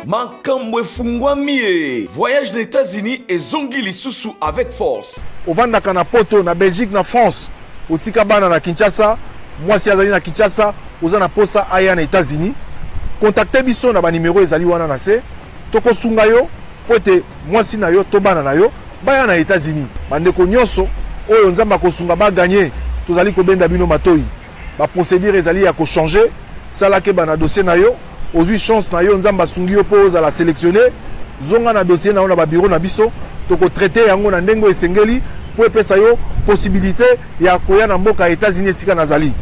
Makambo efungwami. Voyage aux États-Unis et zongi lisusu avec force. Ovandaka na poto na Belgique na France. Otika bana na Kinshasa, mwasi azali na Kinshasa, oza na posa aya na États-Unis. Contactez biso na ba numéro ezali wana na se. Toko sunga yo, pote mwasi na yo to bana na yo, baya na États-Unis. Bandeko nyonso oyo nzamba ko sunga ba gagner, tozali ko benda bino matoi. Ba procédure ezali ya ko changer, sala ke bana dossier na yo, ozui chance na yo nzamba sungi yo po za la sélectionner. Zonga na dossier na ona ba bureau na biso, toko traiter yango na ndengo esengeli. Pour epesa yo possibilité ya koya na mboka États-Unis sika nazali.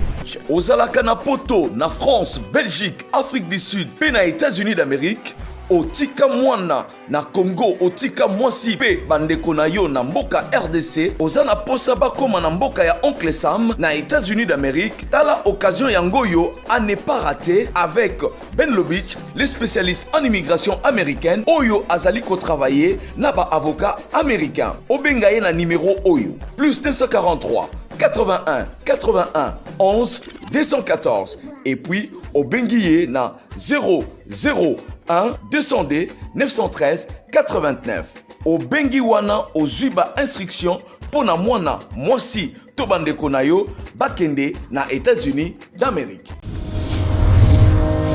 Ozalaka na poto na France, Belgique, Afrique du Sud, pe na États-Unis d'Amérique. Otika mwana na Congo, otika mwasi pe bandeko na yo na mboka RDC. Ozana posa bakoma na mboka ya Oncle Sam na États-Unis d'Amérique. Tala occasion yango yo à ne pas rater avec Ben Lobich, les spécialistes en immigration américaine. Oyo azali ko travailler na ba avocat américain. Obengaye na numéro Oyo plus 243 81 81 11 214 et puis Obengiye na 001 200D 913 89. Au Bengi wana ozuiba instruction pona mwana mwasi to bandeko na yo bakende na États-Unis d'Amérique.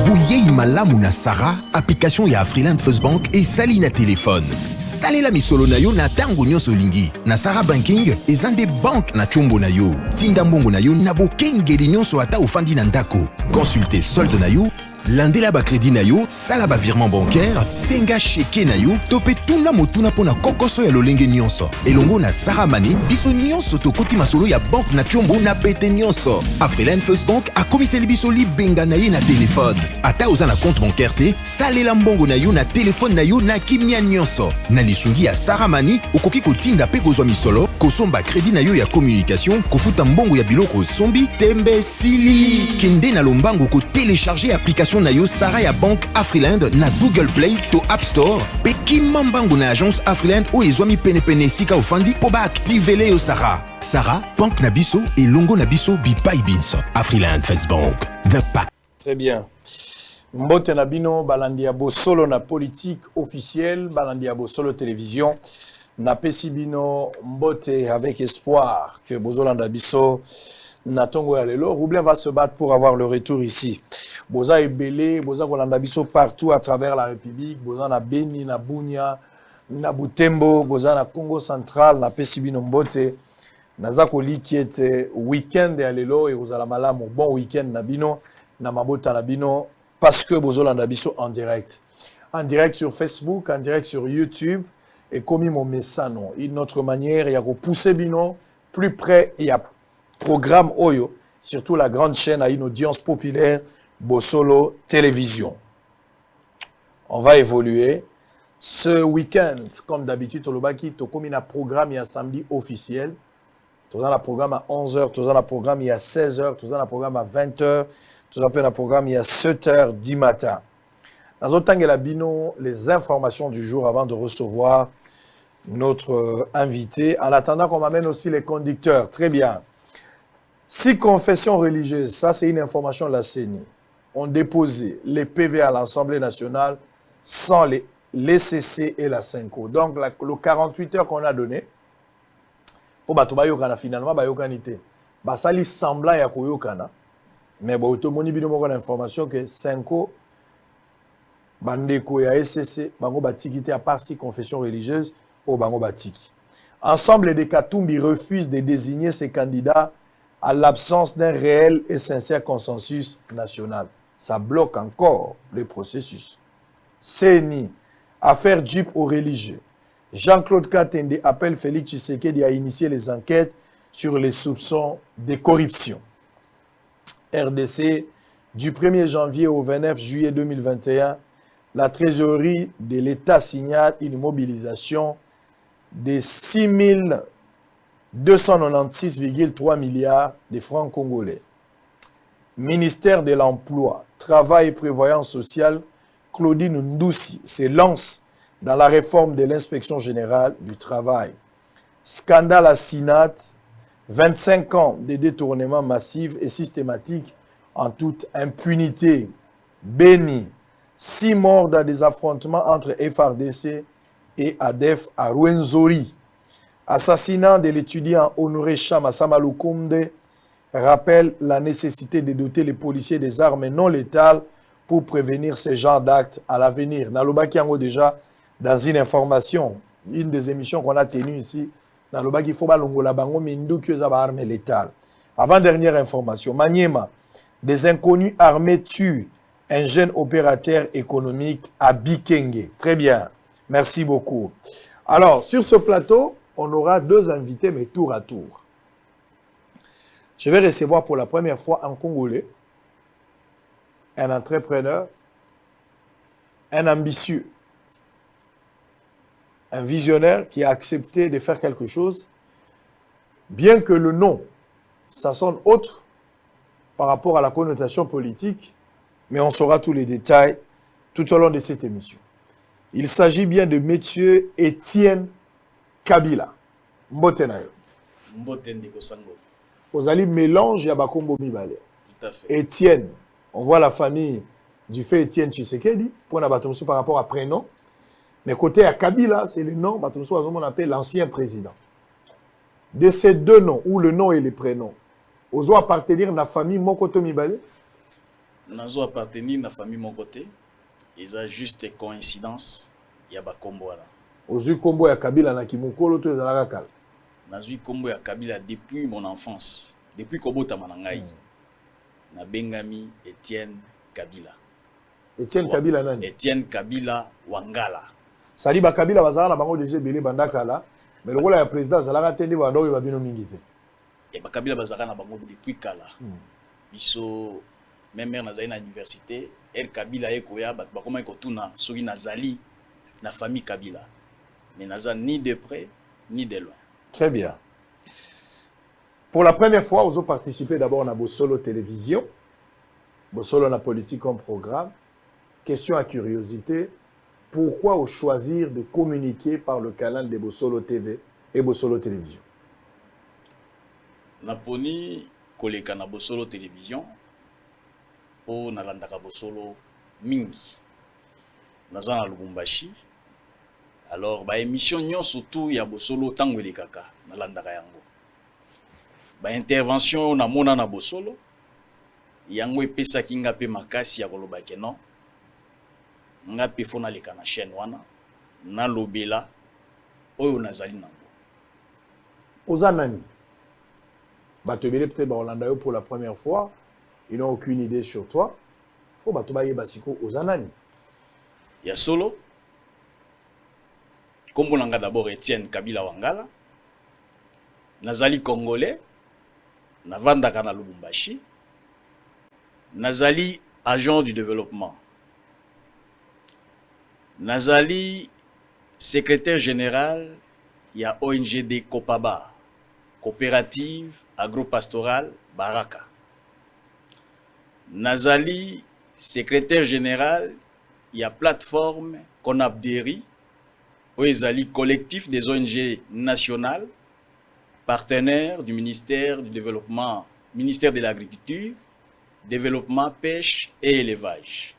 Bouyei malamu na Sarah, application ya Afriland First Bank et sali na téléphone. Salela misolo na yo na tango nyonso lingi. Na Sarah Banking, ezande bank na chombo na yo. Tinda mbongo na yo na bokengeli nyonso ata ofandi na ndako. Consultez solde na yo, landela ba crédit na yo, sala ba virement bancaire, senga cheke na yo, tope tuna motuna pona kokoso ya lolenge nyonso. Elongo na Sarah Money, biso nyonso tokoti masolo ya bank na chombo na pete nyonso. Afriland First Bank a komiseli biso li benga na ye na téléphone. Ata oza na compte bancaire te, salela mbongo na yo na téléphone na yo na kimia nyonso. Na lisungi ya Sarah Money, okoki kotinda pe kozwa misolo, kosomba crédit na yo ya communication, kofuta mbongo ya biloko sombi, tembe sili. Kende na lombango ko télécharger application na yo Sarah ya Bank Afriland na Google Play to App Store. Pe kimambango na agence Afriland o ezwami pene sika ofandi po ba activele yo Sarah. Sarah, Bank na biso et longo na biso bipai binso. Afriland First Bank, the pack. Très bien. Mbote na bino balandi ya bosolo na politique officielle, balandi ya bosolo télévision. Na pesi bino mbote avec espoir que bozolanda biso na tongo ya lelo. Roublin va se battre pour avoir le retour ici. Boza ebele, boza kolanda biso partout à travers la République, boza na Beni, na Bunia, na Butembo, boza na Congo central, na pesi bino mbote. Naza koliki ete week-end ya lelo et ozala malamu bon week-end na bino, na mabota na bino parce que bozolanda biso en direct. En direct sur Facebook, en direct sur YouTube et comme mon message non, une autre manière il y a ko pousser bino plus près il y a programme Oyo, surtout la grande chaîne a une audience populaire Bosolo Télévision. On va évoluer. Ce week-end, comme d'habitude, au Lobaki, tu as un programme, il y a un samedi officiel. Tu as un programme à 11h, tu as un programme il y a 16h, tu as un programme à 20h, tu as un programme il y a 7h du matin. Dans autant que la bino, les informations du jour avant de recevoir notre invité. En attendant qu'on m'amène aussi les conducteurs. Très bien. 6 confessions religieuses, ça c'est une information de la CENI, ont déposé les PV à l'Assemblée nationale sans les CC et la 5O. Donc, le 48 heures qu'on a donné, pour Batobayokana, finalement, Bayokanité, Basali semblant ya Koyokana, mais Bautomoni Binomoko l'information que 5O, Bandeko ya SCC, Bango Batikité à part 6 confessions religieuses, au Bango Batiki. Ensemble des Katumbi refusent de désigner ces candidats à l'absence d'un réel et sincère consensus national. Ça bloque encore le processus. CENI, affaire Jeep aux religieux. Jean-Claude Katende appelle Félix Tshisekedi à initier les enquêtes sur les soupçons de corruption. RDC, du 1er janvier au 29 juillet 2021, la trésorerie de l'État signale une mobilisation de 6,296,3 milliards de francs congolais. Ministère de l'Emploi, Travail et Prévoyance sociale, Claudine Ndoussi se lance dans la réforme de l'inspection générale du travail. Scandale à Sinat, 25 ans de détournement massif et systématique en toute impunité. Béni, 6 morts dans des affrontements entre FRDC et ADF à Rwenzori. Assassinat de l'étudiant Honoré Chama Samalukunde rappelle la nécessité de doter les policiers des armes non létales pour prévenir ce genre d'actes à l'avenir. Nalobaki yango déjà dans une information, une des émissions qu'on a tenues ici, Nalobaki faut balongola bango mindu que armes létales. Avant-dernière information, Maniema, des inconnus armés tuent un jeune opérateur économique à Bikenge. Très bien, merci beaucoup. Alors, sur ce plateau, on aura 2 invités, mais tour à tour. Je vais recevoir pour la première fois un Congolais, un entrepreneur, un ambitieux, un visionnaire qui a accepté de faire quelque chose, bien que le nom, ça sonne autre par rapport à la connotation politique, mais on saura tous les détails tout au long de cette émission. Il s'agit bien de M. Étienne Kabila. Mbote na yo. Mbote ndeko sango. Ozali mélange ya bakombo mibale. Tout à fait. Étienne, on voit la famille du fait Étienne Tshisekedi, pour Batomso par rapport à prénom. Mais côté à Kabila, c'est le nom, Batomso on appelle l'ancien président. De ces 2 noms, ou le nom et le prénom, ozo appartenir à la famille Mokoto Mibale? Nazo appartenir à la famille Mokote. Ils ont juste des coïncidences. Il y a bakombo là. Ozu kombo ya Kabila na kimukolo to ezalaka kala. Nazui kombo ya Kabila depuis mon enfance, depuis Kobota Manangai. Na Bengami Étienne Kabila. Étienne Kabila nani? Étienne Kabila Wangala. Sali ba Kabila bazala na bango déjà belé bandakala, mais le rôle ya président zalaka tende bando ba bino mingi te. Et ba Kabila bazaka na bango depuis kala. Biso même mère nazali na université, El Kabila ekoya ba koma ekotuna soki nazali na famille Kabila. Mais naza ni de près ni de loin. Très bien. Pour la première fois, vous avez participé d'abord à Bossolo Télévision. Bossolo na politique comme programme. Question à curiosité. Pourquoi vous choisir de communiquer par le canal de Bossolo TV et Bossolo Télévision? Naponi koleka na Bossolo Télévision pour nalandaka Bossolo mingi. Naza na Lubumbashi. Alors, ba émission nyon surtout ya Bossolo tango elekaka nalandaka yango. Ba intervention na mona na Bossolo yango epesa kinga pe makasi ya koloba ke non. Nga pe fona leka na chaîne wana na lobela oyo nazali nango. Ozanani. Batobele peut-être ba Holanda yo pour la première fois, ils n'ont aucune idée sur toi. Faut batobaye basiko ozanani. Ya solo Kombo nanga d'abord Étienne Kabila Wangala. Nazali Congolais. Navandaka na Lubumbashi. Nazali agent du développement. Nazali secrétaire général, il y a ONGD Kopaba, coopérative agro-pastorale Baraka. Nazali secrétaire général, il y a plateforme Konabderi, Oezali collectif des ONG nationales, partenaire du ministère du Développement, ministère de l'Agriculture, Développement, Pêche et Élevage.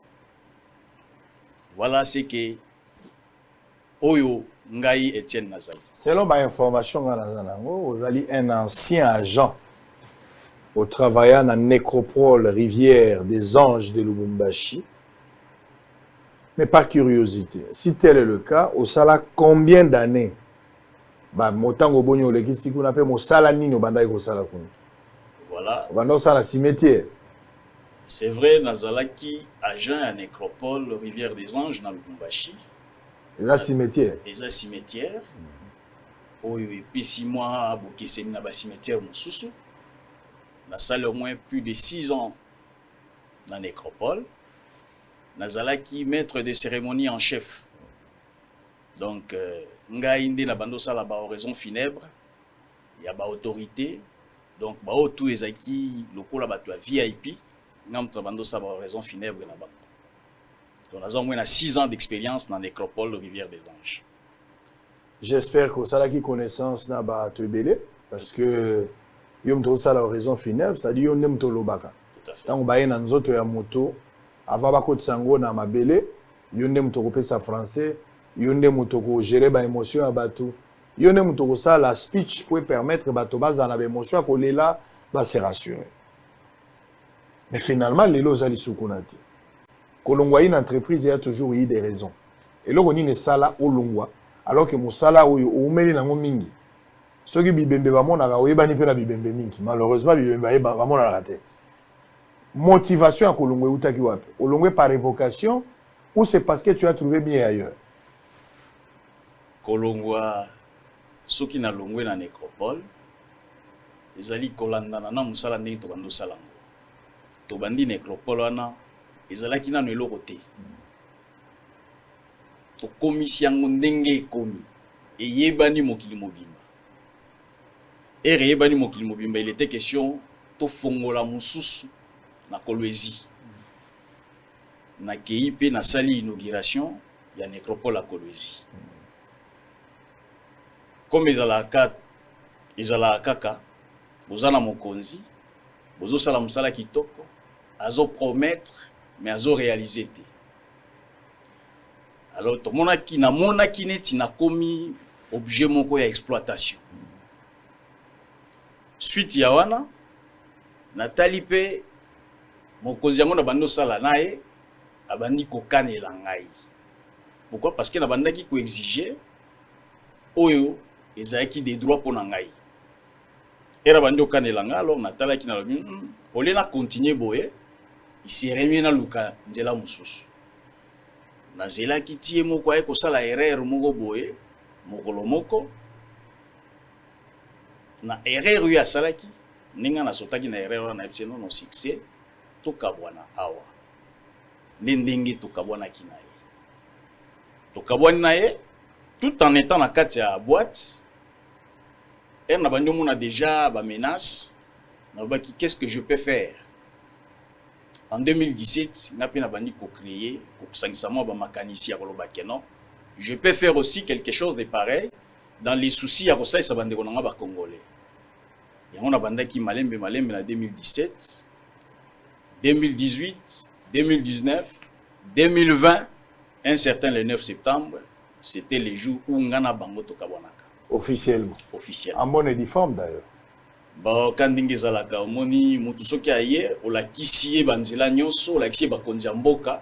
Voilà ce que Oyo Ngai Etienne Nazali. Selon ma information, vous avez un ancien agent au travaillant dans la nécropole Rivière des Anges de Lubumbashi. Mais par curiosité, si tel est le cas, au Sala, combien d'années voilà. C'est vrai, Nazalaki, agent à nécropole Rivière des Anges dans Lubumbashi. Et là, cimetière. Et là, cimetière. Et puis 6 mois, il y a un cimetière. Dans salle au moins plus de 6 ans dans la nécropole. Nazalaki, maître de cérémonie en chef. Donc, Ngaïndé na bando sala ba oraison funèbre, il y a ba autorité. Donc, ba tout ezaki lokola ba tu VIP, ngam to bando sala ba oraison funèbre na bango. Donc, nous avons moins 6 ans d'expérience dans la nécropole Rivière des Anges. J'espère que ça a connaissance na ba tebele parce que yom to sala oraison funèbre, ça dit yom nem to lobaka. Tout à fait. Tant ba na nzoto ya moto avant bakotisa yango na mabele yo nde moto kopesa français yo nde moto kogere baémotion ya bato yo nde moto kosala speech pour permettre bato bazala na baémotion ya kolela base rassurer. Mais finalement lelo ozali sukuna te kolongwa une entreprise il y a toujours eu des raisons et là on ne sala olongwa alors que mosala oyo oumeli nango mingi soki bibembe bamonaka oyebani mpe na bibembe mingi malheureusement bibembe bamonaka te. Motivation à kolongwe utaki wapi olongwe par évocation ou c'est parce que tu as trouvé bien ailleurs? Kolongwa soki na longwe na nécropole ezali kolandana na musala ndenge tobando salango tobandi nécropole wana ezalaki nano eloko te tokomisi yango ndenge ekomi eyebani mokili mobimba eyebani mokili mobimba il était question tofongola mususu na Kolwezi na kei pe na sali inauguration ya nécropole à Kolwezi comme ezala kaka bozana mokonzi bozo sala musala kitoko azo promettre mais azo réaliser te. Alors to monaki na monaki neti na komi objet moko ya exploitation suite ya wana natali pe mokonzi yango na bando sala nae abandi kokanela ngai. Pourquoi? Parce que na bandaki ko exiger oyo ezaki des droits pour ngai. Era bandi kokanela ngai alors natalaki na lobi ole na continuer boye il serait mieux na luka nzela mususu. Na zela kitie moko ay ko sala erreur moko boye mokolo moko na erreur ya salaki ninga na sotaki na erreur na epseno no succès to kabwana awa ndenge to kabwana kinaye to kabwana naye tout en étant na kati ya boîte et na banyo mona déjà ba menace na baki qu'est-ce que je peux faire. En 2017 na pena bandi ko créer ko sangisa mo ba makanisi ya koloba keno je peux faire aussi quelque chose de pareil dans les soucis ya kosai sa bande ko nga ba congolais. Yango na bandaki malembe na 2017 2018 2019 2020 un certain le 9 septembre c'était les jours où ngana bango to kabwanaka officiellement en bonne et due forme d'ailleurs. Ba kandingi zalaka omoni mutu soki aye olakisi banzela nyonso olakisi bakonzi ya mboka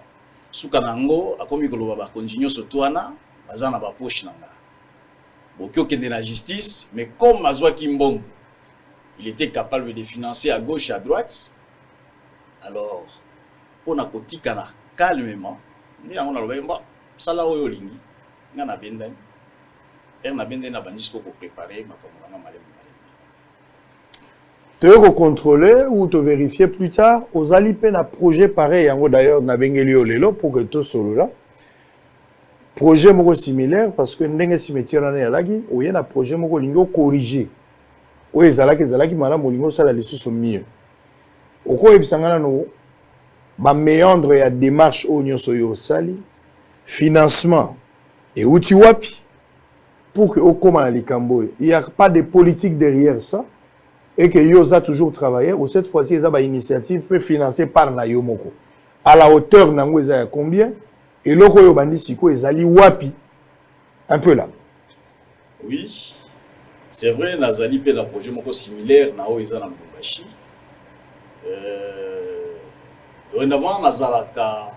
suka nango akomi koloba bakonzi nyonso twana bazana ba poche nanga boki okende na justice mais comme azwaki mbongo il était capable de financer à gauche et à droite. Alors pour na kotika na calmement ni yango na lobemba sala oyo lingi ngana bendani na bendani na bandisco ko préparer makambo na malembe. Tu veux contrôler ou te vérifier plus tard aux alipes un projet pareil d'ailleurs na bengeli olelo pour que tout solo là projet moko similaire parce que ndenge cimetière na yalaki ou y a un projet moko lingo corriger ou ezalaki malamu lingo sala lisusu mieux oko ebisangana no ba méandre ya démarche o nyonso yo sali financement et outil wapi pour que okoma na likambo il y a pas de politique derrière ça. Et que Yosa toujours travaillé, ou cette fois-ci, ils ont une initiative financée par na Yomoko. À la hauteur, nango ils combien? Et l'oko yobandi siko, ils allaient wapi? Un peu là. Oui, c'est vrai, Nazali pe na projet moko similaire, na o ils ont Lubumbashi. Dorénavant, Nazalaka,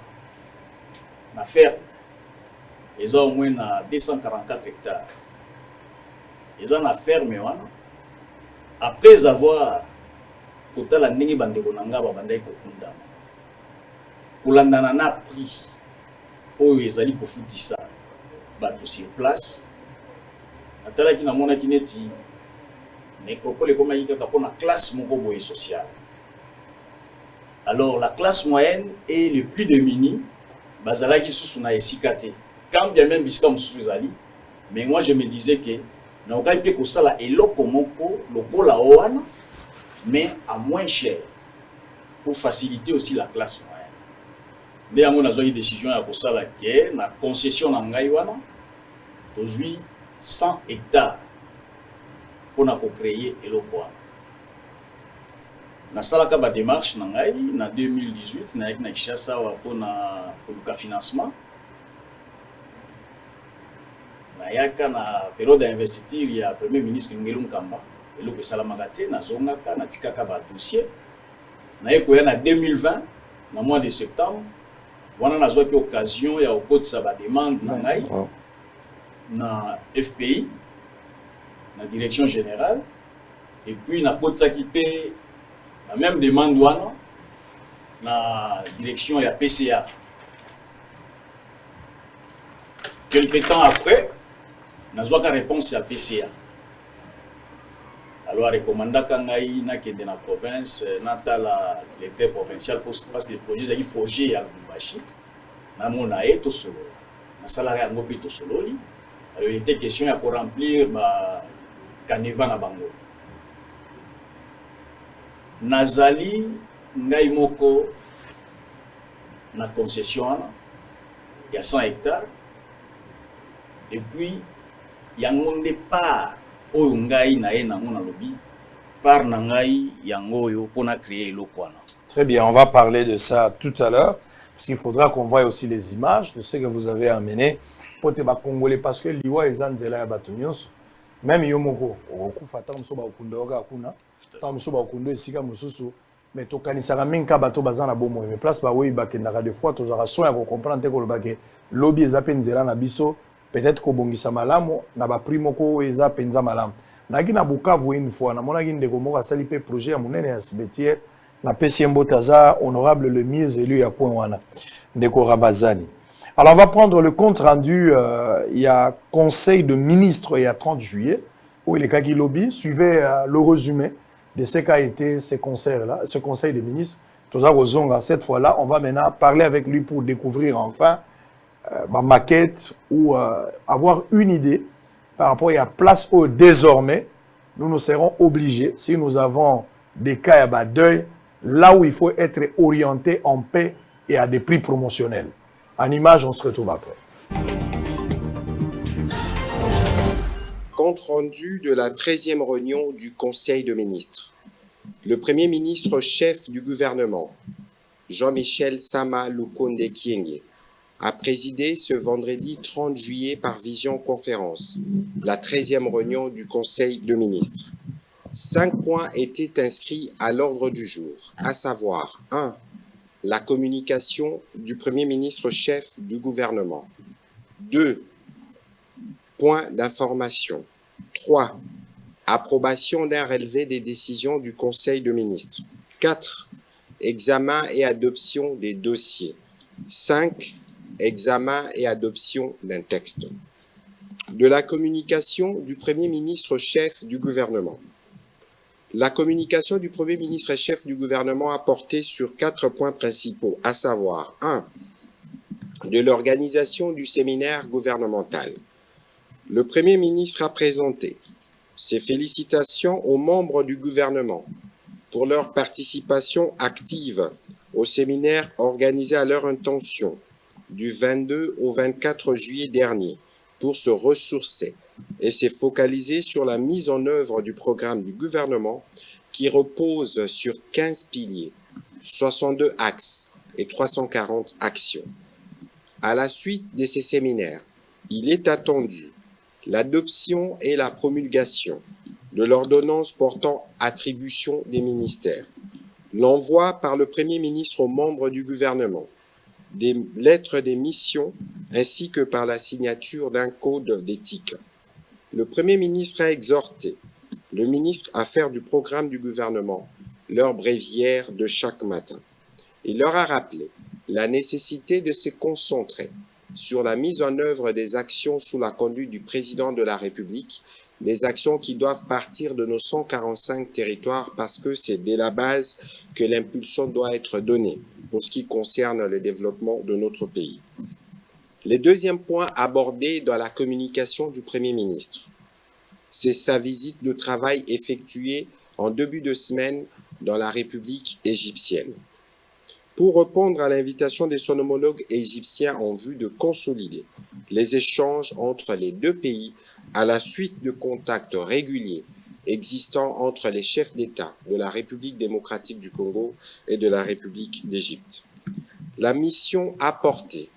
na ferme, ils ont au moins 244 hectares. Ils ont na ferme, après avoir kota la ndenge bandeko nanga ba bandai ko kundama kulandana na prix oyo ezali ko futisa bato sur place atala ki na mona kineti nécropole comme yika kapona classe moko boye sociale. Alors la classe moyenne et le plus démuni bazala ki susu na esikate quand bien même bisika mususu zali mais moi je me disais que na okai pe ko sala eloko moko lokola oana mais à moins cher pour faciliter aussi la classe moyenne. Nde yango nazwa décision ya ko sala ke na concession na ngai wana tozui 100 hectares pour na ko créer eloko wana. nasalaka ba démarche na ngai na 2018 na na Kinshasa pour le financement na yaka na période d'investiture ya premier ministre Ngelu Mkamba eloko esalamaka te nazongaka na tikaka ba dossier na yekoya na 2020 na mois de septembre wana nazwaki occasion ya okotisa ba demande na ngai na FPI na direction générale et puis na kotisaki pe la même demande wana la direction ya PCA. Quelque temps après, nazwaka réponse à PCA. Alors recommanda kangai na kende na province natala l'été provincial parce que le projet zaki projet ya Lubumbashi na mona eto solo. Na sala ya ngopi to sololi. Alors il était question ya ko remplir ba kaneva na bango. Nazali ngai moko na concession il y a 100 hectares et puis yango nde part oyo ngai na ye nango na lobi part na ngai yango oyo pona créer eloko wana. Très bien, on va parler de ça tout à l'heure parce qu'il faudra qu'on voie aussi les images de ce que vous avez amené pour te ba congolais parce que liwa ezanzela ya bato nyonso même yo moko okufa ta muso ba okundoga kuna ta muso ba okundo esika mususu mais tokanisaka minka bato bazana bomo mais place ba oui bakendaka des fois tozaka soin ya comprendre te ko lobake lobby ezape nzela na biso peut-être ko bongisa malamu na ba primo ko eza penza malamu naki na Bukavu une fois na monaki ndeko moko asali pe projet ya monene ya cimetière na PCM Botaza honorable le mieux élu ya point wana ndeko Rabazani. Alors on va prendre le compte rendu il y a conseil de ministres il y a 30 juillet où il est Kaki Lobby suivait le résumé de ce qu'a été ce concert-là, ce conseil de ministres. Cette fois-là, on va maintenant parler avec lui pour découvrir enfin ma maquette ou avoir une idée par rapport à la place où désormais nous serons obligés, si nous avons des cas à deuil, là où il faut être orienté en paix et à des prix promotionnels. En image, on se retrouve après. Compte rendu de la 13e réunion du Conseil de ministres. Le Premier ministre chef du gouvernement, Jean-Michel Sama Lukonde Kyenge, a présidé ce vendredi 30 juillet par visioconférence la 13e réunion du Conseil de ministres. 5 points étaient inscrits à l'ordre du jour, à savoir 1. La communication du Premier ministre chef du gouvernement. 2. Point d'information. 3. Approbation d'un relevé des décisions du Conseil de ministres. 4. Examen et adoption des dossiers. 5. Examen et adoption d'un texte. De la communication du Premier ministre chef du gouvernement. La communication du Premier ministre et chef du gouvernement a porté sur 4 points principaux, à savoir 1. De l'organisation du séminaire gouvernemental. Le Premier ministre a présenté ses félicitations aux membres du gouvernement pour leur participation active au séminaire organisé à leur intention du 22 au 24 juillet dernier pour se ressourcer et s'est focalisé sur la mise en œuvre du programme du gouvernement qui repose sur 15 piliers, 62 axes et 340 actions. À la suite de ces séminaires, il est attendu l'adoption et la promulgation de l'ordonnance portant attribution des ministères, l'envoi par le Premier ministre aux membres du gouvernement des lettres des missions ainsi que par la signature d'un code d'éthique. Le Premier ministre a exhorté le ministre à faire du programme du gouvernement leur bréviaire de chaque matin. Il leur a rappelé la nécessité de se concentrer sur la mise en œuvre des actions sous la conduite du président de la République, des actions qui doivent partir de nos 145 territoires parce que c'est dès la base que l'impulsion doit être donnée pour ce qui concerne le développement de notre pays. Le deuxième point abordé dans la communication du Premier ministre, c'est sa visite de travail effectuée en début de semaine dans la République égyptienne. Pour répondre à l'invitation de son homologue égyptien en vue de consolider les échanges entre les deux pays à la suite de contacts réguliers existant entre les chefs d'État de la République démocratique du Congo et de la République d'Égypte. La mission a porté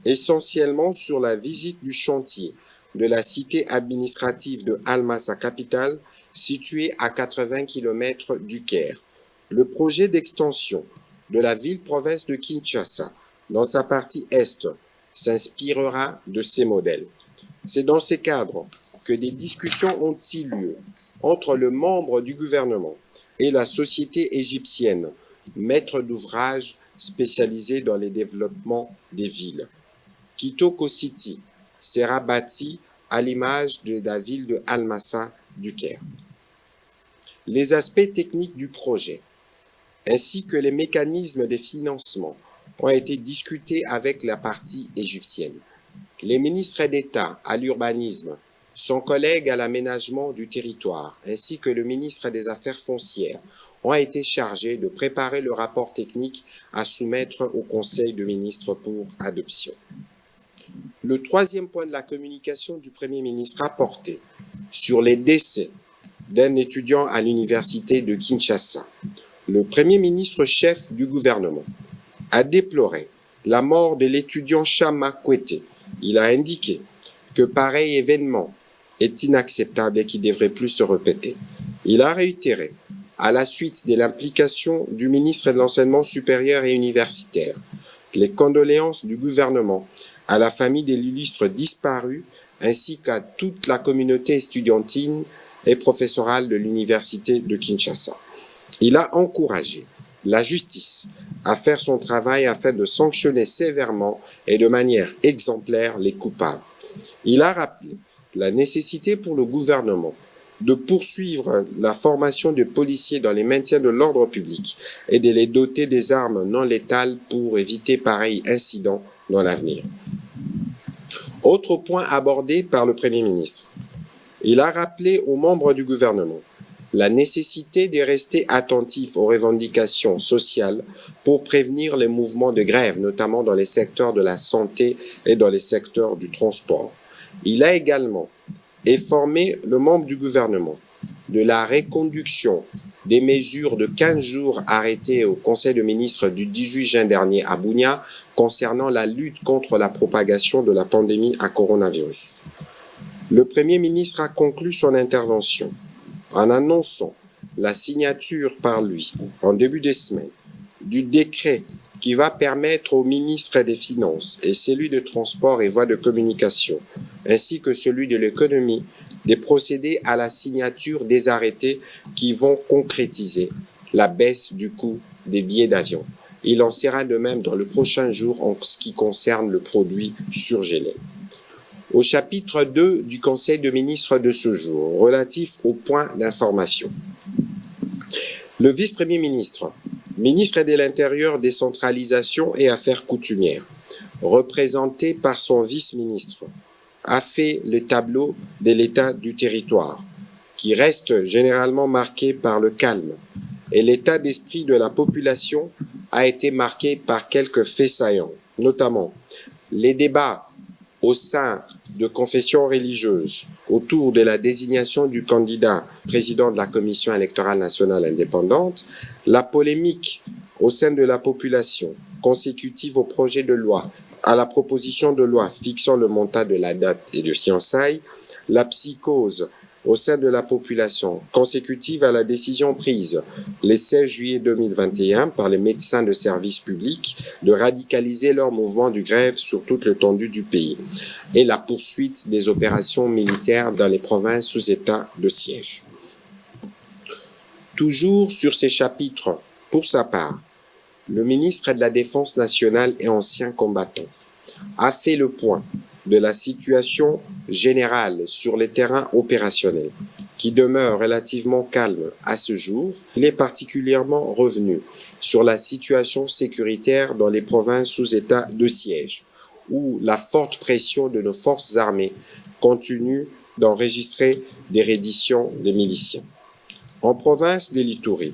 essentiellement sur la visite du chantier de la cité administrative de Almassa capitale, située à 80 km du Caire. Le projet d'extension de la ville-province de Kinshasa, dans sa partie est, s'inspirera de ces modèles. C'est dans ces cadres que des discussions ont eu lieu entre le membre du gouvernement et la société égyptienne, maître d'ouvrage spécialisé dans les développements des villes. Kitoko City sera bâti à l'image de la ville de Almassa du Caire. Les aspects techniques du projet, ainsi que les mécanismes de financement, ont été discutés avec la partie égyptienne. Les ministres d'État à l'urbanisme, son collègue à l'aménagement du territoire, ainsi que le ministre des Affaires foncières, ont été chargés de préparer le rapport technique à soumettre au Conseil de ministres pour adoption. Le troisième point de la communication du Premier ministre a porté sur les décès d'un étudiant à l'université de Kinshasa. Le Premier ministre chef du gouvernement a déploré la mort de l'étudiant Chama Kwete. Il a indiqué que pareil événement est inacceptable et qui ne devrait plus se répéter. Il a réitéré, à la suite de l'implication du ministre de l'Enseignement supérieur et universitaire, les condoléances du gouvernement à la famille de l'illustre disparu ainsi qu'à toute la communauté estudiantine et professorale de l'université de Kinshasa. Il a encouragé la justice à faire son travail afin de sanctionner sévèrement et de manière exemplaire les coupables. Il a rappelé la nécessité pour le gouvernement de poursuivre la formation de policiers dans les maintiens de l'ordre public et de les doter des armes non létales pour éviter pareil incident dans l'avenir. Autre point abordé par le Premier ministre. Il a rappelé aux membres du gouvernement la nécessité de rester attentifs aux revendications sociales pour prévenir les mouvements de grève, notamment dans les secteurs de la santé et dans les secteurs du transport. Il a également informé le membre du gouvernement de la reconduction des mesures de 15 jours arrêtées au Conseil de ministres du 18 juin dernier à Bunia concernant la lutte contre la propagation de la pandémie à coronavirus. Le Premier ministre a conclu son intervention en annonçant la signature par lui, en début de semaine, du décret qui va permettre au ministre des Finances et celui de Transport et Voies de Communication, ainsi que celui de l'Économie, de procéder à la signature des arrêtés qui vont concrétiser la baisse du coût des billets d'avion. Il en sera de même dans le prochain jour en ce qui concerne le produit surgelé. Au chapitre 2 du Conseil de ministres de ce jour, relatif aux points d'information. Le vice-premier ministre, ministre de l'Intérieur, Décentralisation et Affaires coutumières, représenté par son vice-ministre, a fait le tableau de l'état du territoire, qui reste généralement marqué par le calme, et l'état d'esprit de la population a été marqué par quelques faits saillants, notamment les débats au sein de confessions religieuses autour de la désignation du candidat président de la Commission électorale nationale indépendante, la polémique au sein de la population consécutive au projet de loi, à la proposition de loi fixant le montant de la dot et de fiançailles, la psychose au sein de la population consécutive à la décision prise le 16 juillet 2021 par les médecins de service public de radicaliser leur mouvement de grève sur toute l'étendue du pays et la poursuite des opérations militaires dans les provinces sous état de siège. Toujours sur ces chapitres, pour sa part, le ministre de la Défense nationale et ancien combattant a fait le point de la situation générale sur les terrains opérationnels, qui demeure relativement calme à ce jour. Il est particulièrement revenu sur la situation sécuritaire dans les provinces sous état de siège, où la forte pression de nos forces armées continue d'enregistrer des redditions des miliciens. En province de l'Ituri,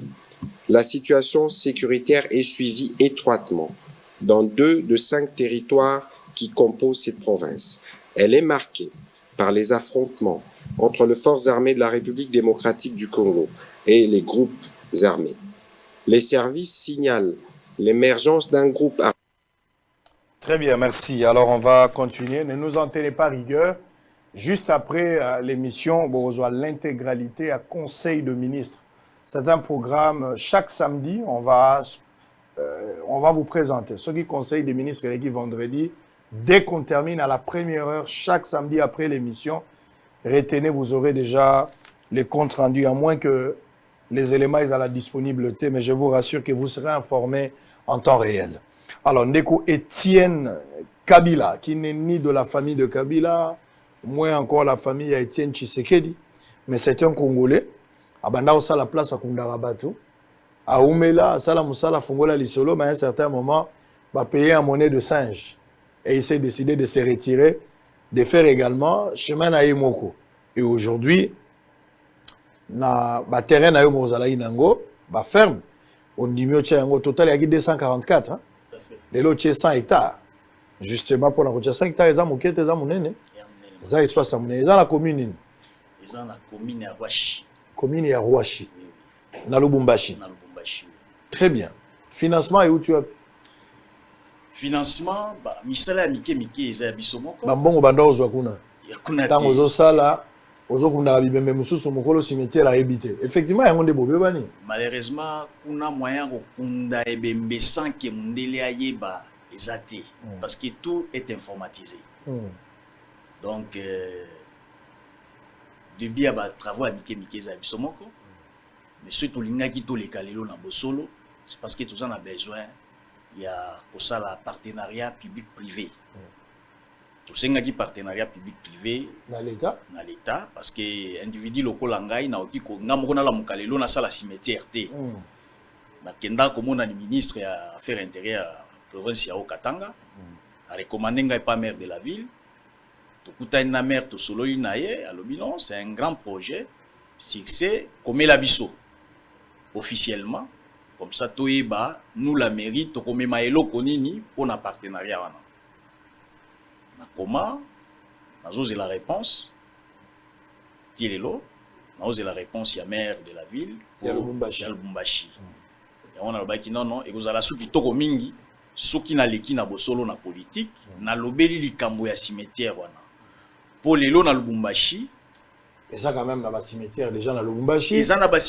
la situation sécuritaire est suivie étroitement dans 2 de 5 territoires qui composent cette province. Elle est marquée par les affrontements entre les forces armées de la République démocratique du Congo et les groupes armés. Les services signalent l'émergence d'un groupe armé. Très bien, merci. Alors, on va continuer. Ne nous en tenez pas rigueur. Juste après l'émission, on reçoit l'intégralité à Conseil de ministres. C'est un programme, chaque samedi, on va vous présenter. Ceux qui Conseil des ministres qui vendredi, dès qu'on termine à la première heure, chaque samedi après l'émission, retenez, vous aurez déjà les comptes rendus, à moins que les éléments soient à la disponibilité, mais je vous rassure que vous serez informés en temps réel. Alors, Ndeko Étienne Kabila, qui n'est ni de la famille de Kabila, moins encore la famille à Étienne Tshisekedi, mais c'est un Congolais. Abanda osa la place à Kundarabato. À Oumela, à Sala Moussala Fongola Lisolo, mais à un certain moment, va payer en monnaie de singe. Et il s'est décidé de se retirer, de faire également chemin à Yemoko. Et aujourd'hui, na terrain na Yomozala Inango, ferme. On dit mieux au total, il y a 244. Hein? Les lots 100 hectares. Justement, pour la route 5 hectares, ils ont moqué, ils ont moné. Ils ont espace à moné. Ils ont la commune. Ils ont la commune à Rouachi. Commune à Rouachi. Dans Lubumbashi. Très bien. Financement, et où tu as? Financement, misala mike ils ont bisomoko. Bon, banda ozwakuna. Tant aux sala. Effectivement, il y a des problèmes. Malheureusement, on a moyen de sans que Mundele ayeba ezate parce que tout est informatisé. Donc, depuis les travaux à Mike Zabisomoko, mais surtout les Kalelo na Bosolo, c'est parce que tout ça a besoin. Il y a aussi le partenariat public-privé. Tout ça est partenariat public-privé dans l'État. Dans l'État, parce que les individus locaux langai na oki ko ngamoko na la mukalelo na sala cimetière te. Na kenda comme le ministre des Affaires intérieures province ya Okatanga a recommandé ngai pas maire de la ville. To kuta na maire to solo inaye à l'Obinon, c'est un grand projet succès comme la biso officiellement comme ça toyeba nous la mairie to comme maelo konini pour un partenariat wana. Comment Nazo la réponse Tilelo Nazo la réponse ya maire de la ville pour Lubumbashi. Et on a le baki non et vous allez souki toko mingi soki na leki na bosolo na politique na lobeli likambo ya cimetière wana pour lelo na Lubumbashi. Et ça quand même dans le cimetière déjà dans Lubumbashi.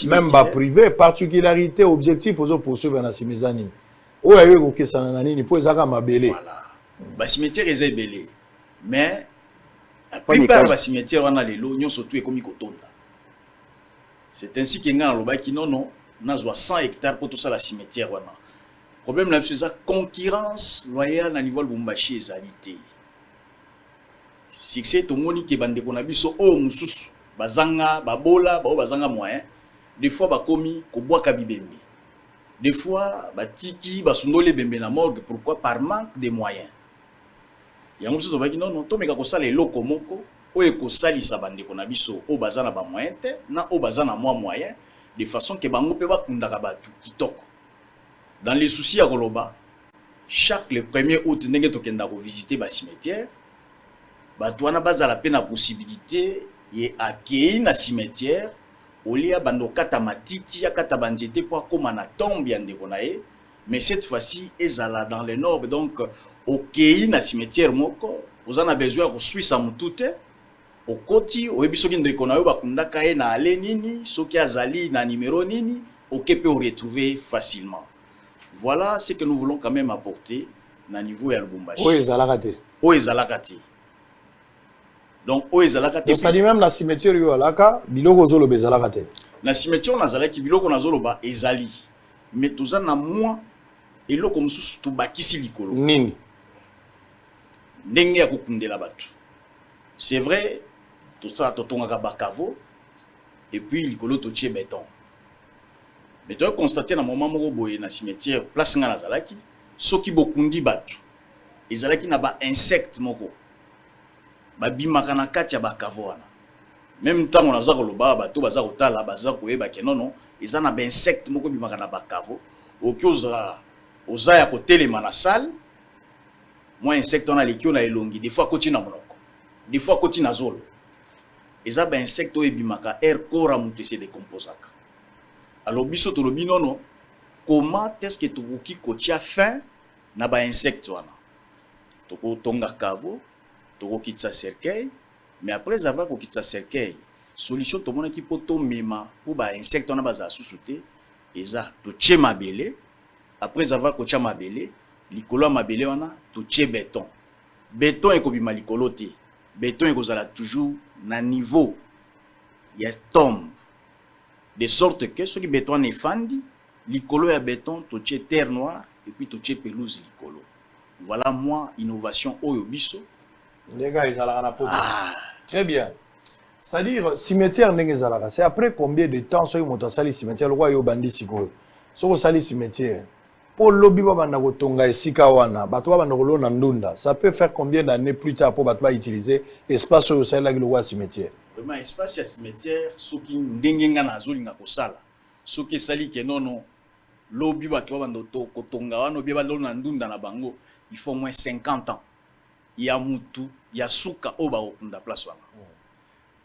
Même bas privé particularité objectif aux poursuivre na simezani. O ayo ko kesana na nini pour ezaka mabele. Voilà. Ba cimetière est belé. Mais la plupart des cimetières on a les lots, nous surtout comme Kotonda. C'est ainsi que nga loba ki non na 100 hectares pour tout ça la cimetière wana. Problème là c'est ça concurrence loyale na niveau Lubumbashi ezalité. Succès to moni ke bande ko na biso o mususu bazanga babola ba bazanga moyen. Des fois ba komi ko boaka bibembe. Des fois ba tiki ba sundole bembe na morgue pourquoi par manque de moyens. Yango so tobaki non to meka ko sala eloko moko oyo ko salisa bande ko na biso o bazana ba moyen te na o bazana moyen de façon que bango pe ba kundaka batu kitoko. Dans les soucis à Koloba, chaque le 1er août ndenge to kenda ko visiter ba cimetière batu wana bazala pe na possibilité ye accueillir na cimetière olia bando kata matiti ya kata banjete pour koma na tombe ya ndeko na ye. Mais cette fois-ci, ezala dans le nord, donc au Kei na cimetière moko, vous en avez besoin de Suisse à Moutoute, au Koti, au Ebisokin de Konayo, Bakundaka na ale nini, Soki Azali na numéro nini, au peut retrouver facilement. Voilà ce que nous voulons quand même apporter na niveau ya Lubumbashi. O ezalakate. O ezalakate. Donc o ezalakate. Ça dit même la cimetière yo alaka, biloko zolo bezalakate. Na cimetière na zalaki biloko na zolo ba ezali. Mais tout ça na moi et là comme sous tout bakisi likolo nini ndenge ya kokundela batu. C'est vrai tout ça totongaka bakavo et puis likolo to tie béton. Mais tu as constaté na moment moko boye na cimetière place nga na zalaki soki bokundi batu ezalaki na ba insecte moko ba bimaka na kati ya bakavo wana. Même temps on a za koloba batu baza kotala baza koyeba ke non ils ont un insecte moko bimaka na bakavo okioza oza ya kotelema na salle moi insecte on a lekio na elongi des fois koti na monoko des fois koti na zolo eza ba insecte oyo ebimaka air kora mutu ese décomposaka. Alors biso tolobi nono comment est-ce que tokoki kotia fin na ba insecte wana. Toko tonga kavo, toko kitsa cercueil, mais après avoir ko kitsa cercueil, solution to mona ki poto mema pour ba insecte wana baza susute eza to tche mabele. Après avoir ko tcha mabele, likolo mabele wana to tche béton. Béton ekobima likolo te. Béton ekozala toujours na niveau ya tombe. De sorte que ce qui béton est fandi, likolo ya béton to tche terre noire et puis to tche pelouse likolo. Voilà moi innovation oyo biso. Les gars ils allaient na Très bien. C'est-à-dire cimetière ndenge zalaka. C'est après combien de temps soki moto sali cimetière le roi yo bandi sikoyo. Soko sali cimetière. Pour lobby banda ko tonga esika wana, bato banda ko lona ndunda. Ça peut faire combien d'années plus tard pour bato ba utiliser espace oyo sali la le roi cimetière. Vraiment espace ya cimetière soki ndenge nga na zolinga ko sala. Soki sali ke nono lobby bato banda ko tonga wana obi ba lona ndunda na bango. Il faut au moins 50 ans. Il y a mutu, il y a souka oba okunda place wana.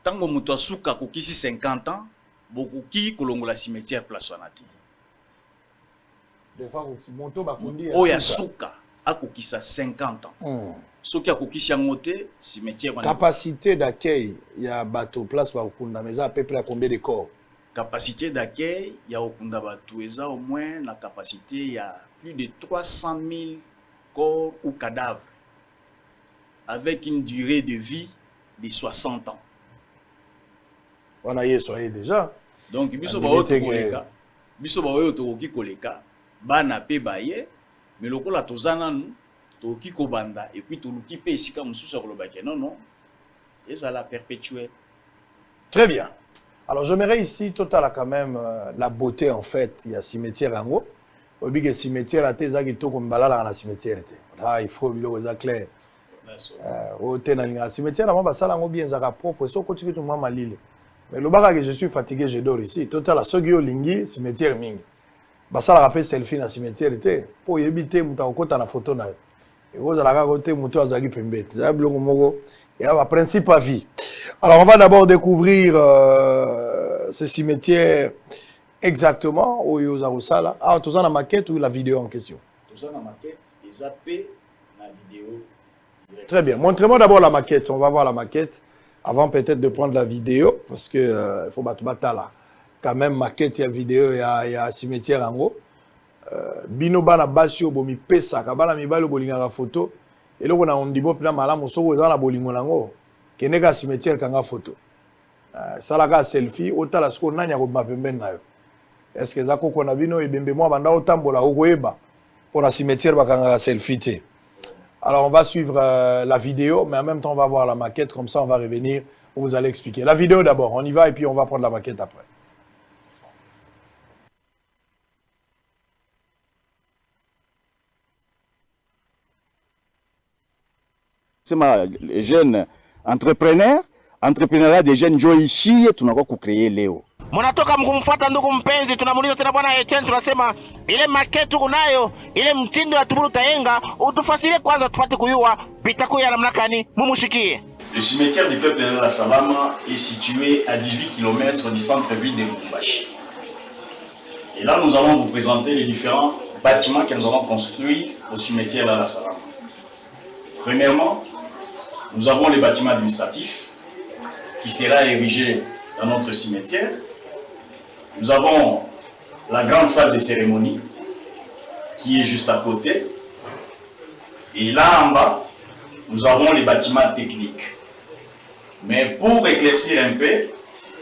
Tango mutu souka ko kisi 50 ans, beaucoup ki kolongola cimetière place wana ti. Des fois moto ba kundi o ya souka akokisa 50 ans. Soki akokisi yango te cimetière wana. Capacité d'accueil, il y a bateau place ba okunda mais à peu près combien de corps? Capacité d'accueil, il y a okunda bateau eza au moins la capacité il y a plus de 300 000 corps ou cadavres avec une durée de vie de 60 ans. On a soyez déjà. Donc biso ba oto koleka, biso ba oto koleka, bana pe baye, mais lokola tozana nous, toki ko banda et puis toluki pe esika mususu kolobake non, et ça la perpétuer. Très bien. Alors j'aimerais ici total quand même la beauté en fait, il y a cimetière en haut. Obi que cimetière à tes qui to comme balala na cimetière te. Là il faut bilo ça clair. Au na cimetière avant ba sala ngo bien zaka propre so ko tiki to mama lile. Mais le baga que je suis fatigué je dors ici. Total la sogio lingi cimetière mingi. Ba sala rappel selfie na cimetière te. Po yebite muta okota na photo na. Et vous allez raconter muto azaki pembe. Ça bilo moko et à principe à vie. Alors on va d'abord découvrir ce cimetière. Exactement, où il y a ah, tout ça la maquette ou la vidéo en question? Tout ça la maquette, et zappé la vidéo. Très bien, montrez-moi d'abord la maquette, on va voir la maquette avant peut-être de prendre la vidéo parce que il faut battre là. Quand même maquette, il y a vidéo, il y a cimetière en haut. Bino bana basio bomi pesa, kabana mi balo bolinga la photo. Et là on a on dit bon plan malamu so dans la bolingo nango. Keneka cimetière kanga photo. Ça la selfie, autant la sko nanya ko mapembe nayo. Est-ce que zako kona bino ebembe moi banda otambola okoyeba pour la cimetière bakanga selfie. Alors on va suivre la vidéo mais en même temps on va voir la maquette comme ça on va revenir où vous allez expliquer. La vidéo d'abord, on y va et puis on va prendre la maquette après. C'est ma jeune entrepreneur des jeunes Joishi tunako créer leo. Munatoka mkumfuata ndugu mpenzi, tunamuuliza tena bwana Etienne, tunasema ile maketi unayo, ile mtindo ya Tuburu Tayenga, utufasirie kwanza tupate kuyua bitakuya namna gani mumushikie. Le cimetière du peuple de la Salama est situé à 18 km du centre-ville de Lubumbashi. Et là, nous allons vous présenter les différents bâtiments que nous allons construire au cimetière de la Salama. Premièrement, nous avons les bâtiments administratifs qui sera érigé dans notre cimetière. Nous avons la grande salle de cérémonie qui est juste à côté. Et là en bas, nous avons les bâtiments techniques. Mais pour éclaircir un peu,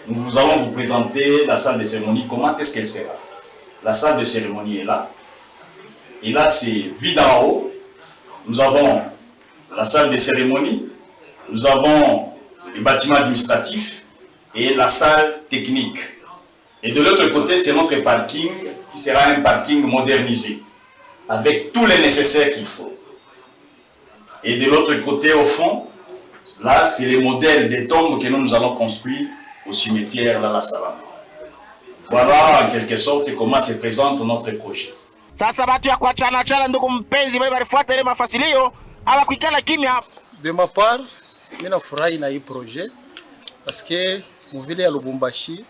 nous allons vous présenter la salle de cérémonie. Comment est-ce qu'elle sera? La salle de cérémonie est là. Et là, c'est vide en haut. Nous avons la salle de cérémonie. Nous avons les bâtiments administratifs et la salle technique. Et de l'autre côté, c'est notre parking qui sera un parking modernisé avec tous les nécessaires qu'il faut. Et de l'autre côté, au fond, là, c'est les modèles des tombes que nous allons construire au cimetière de la Salama. Voilà en quelque sorte comment se présente notre projet. Sasa batu ya kuachana chana ndugu mpenzi wale walifuata ile mafasilio hawakuikala kimya. De ma part, mimi nafurahi na hii projet parce que muvile ya Lubumbashi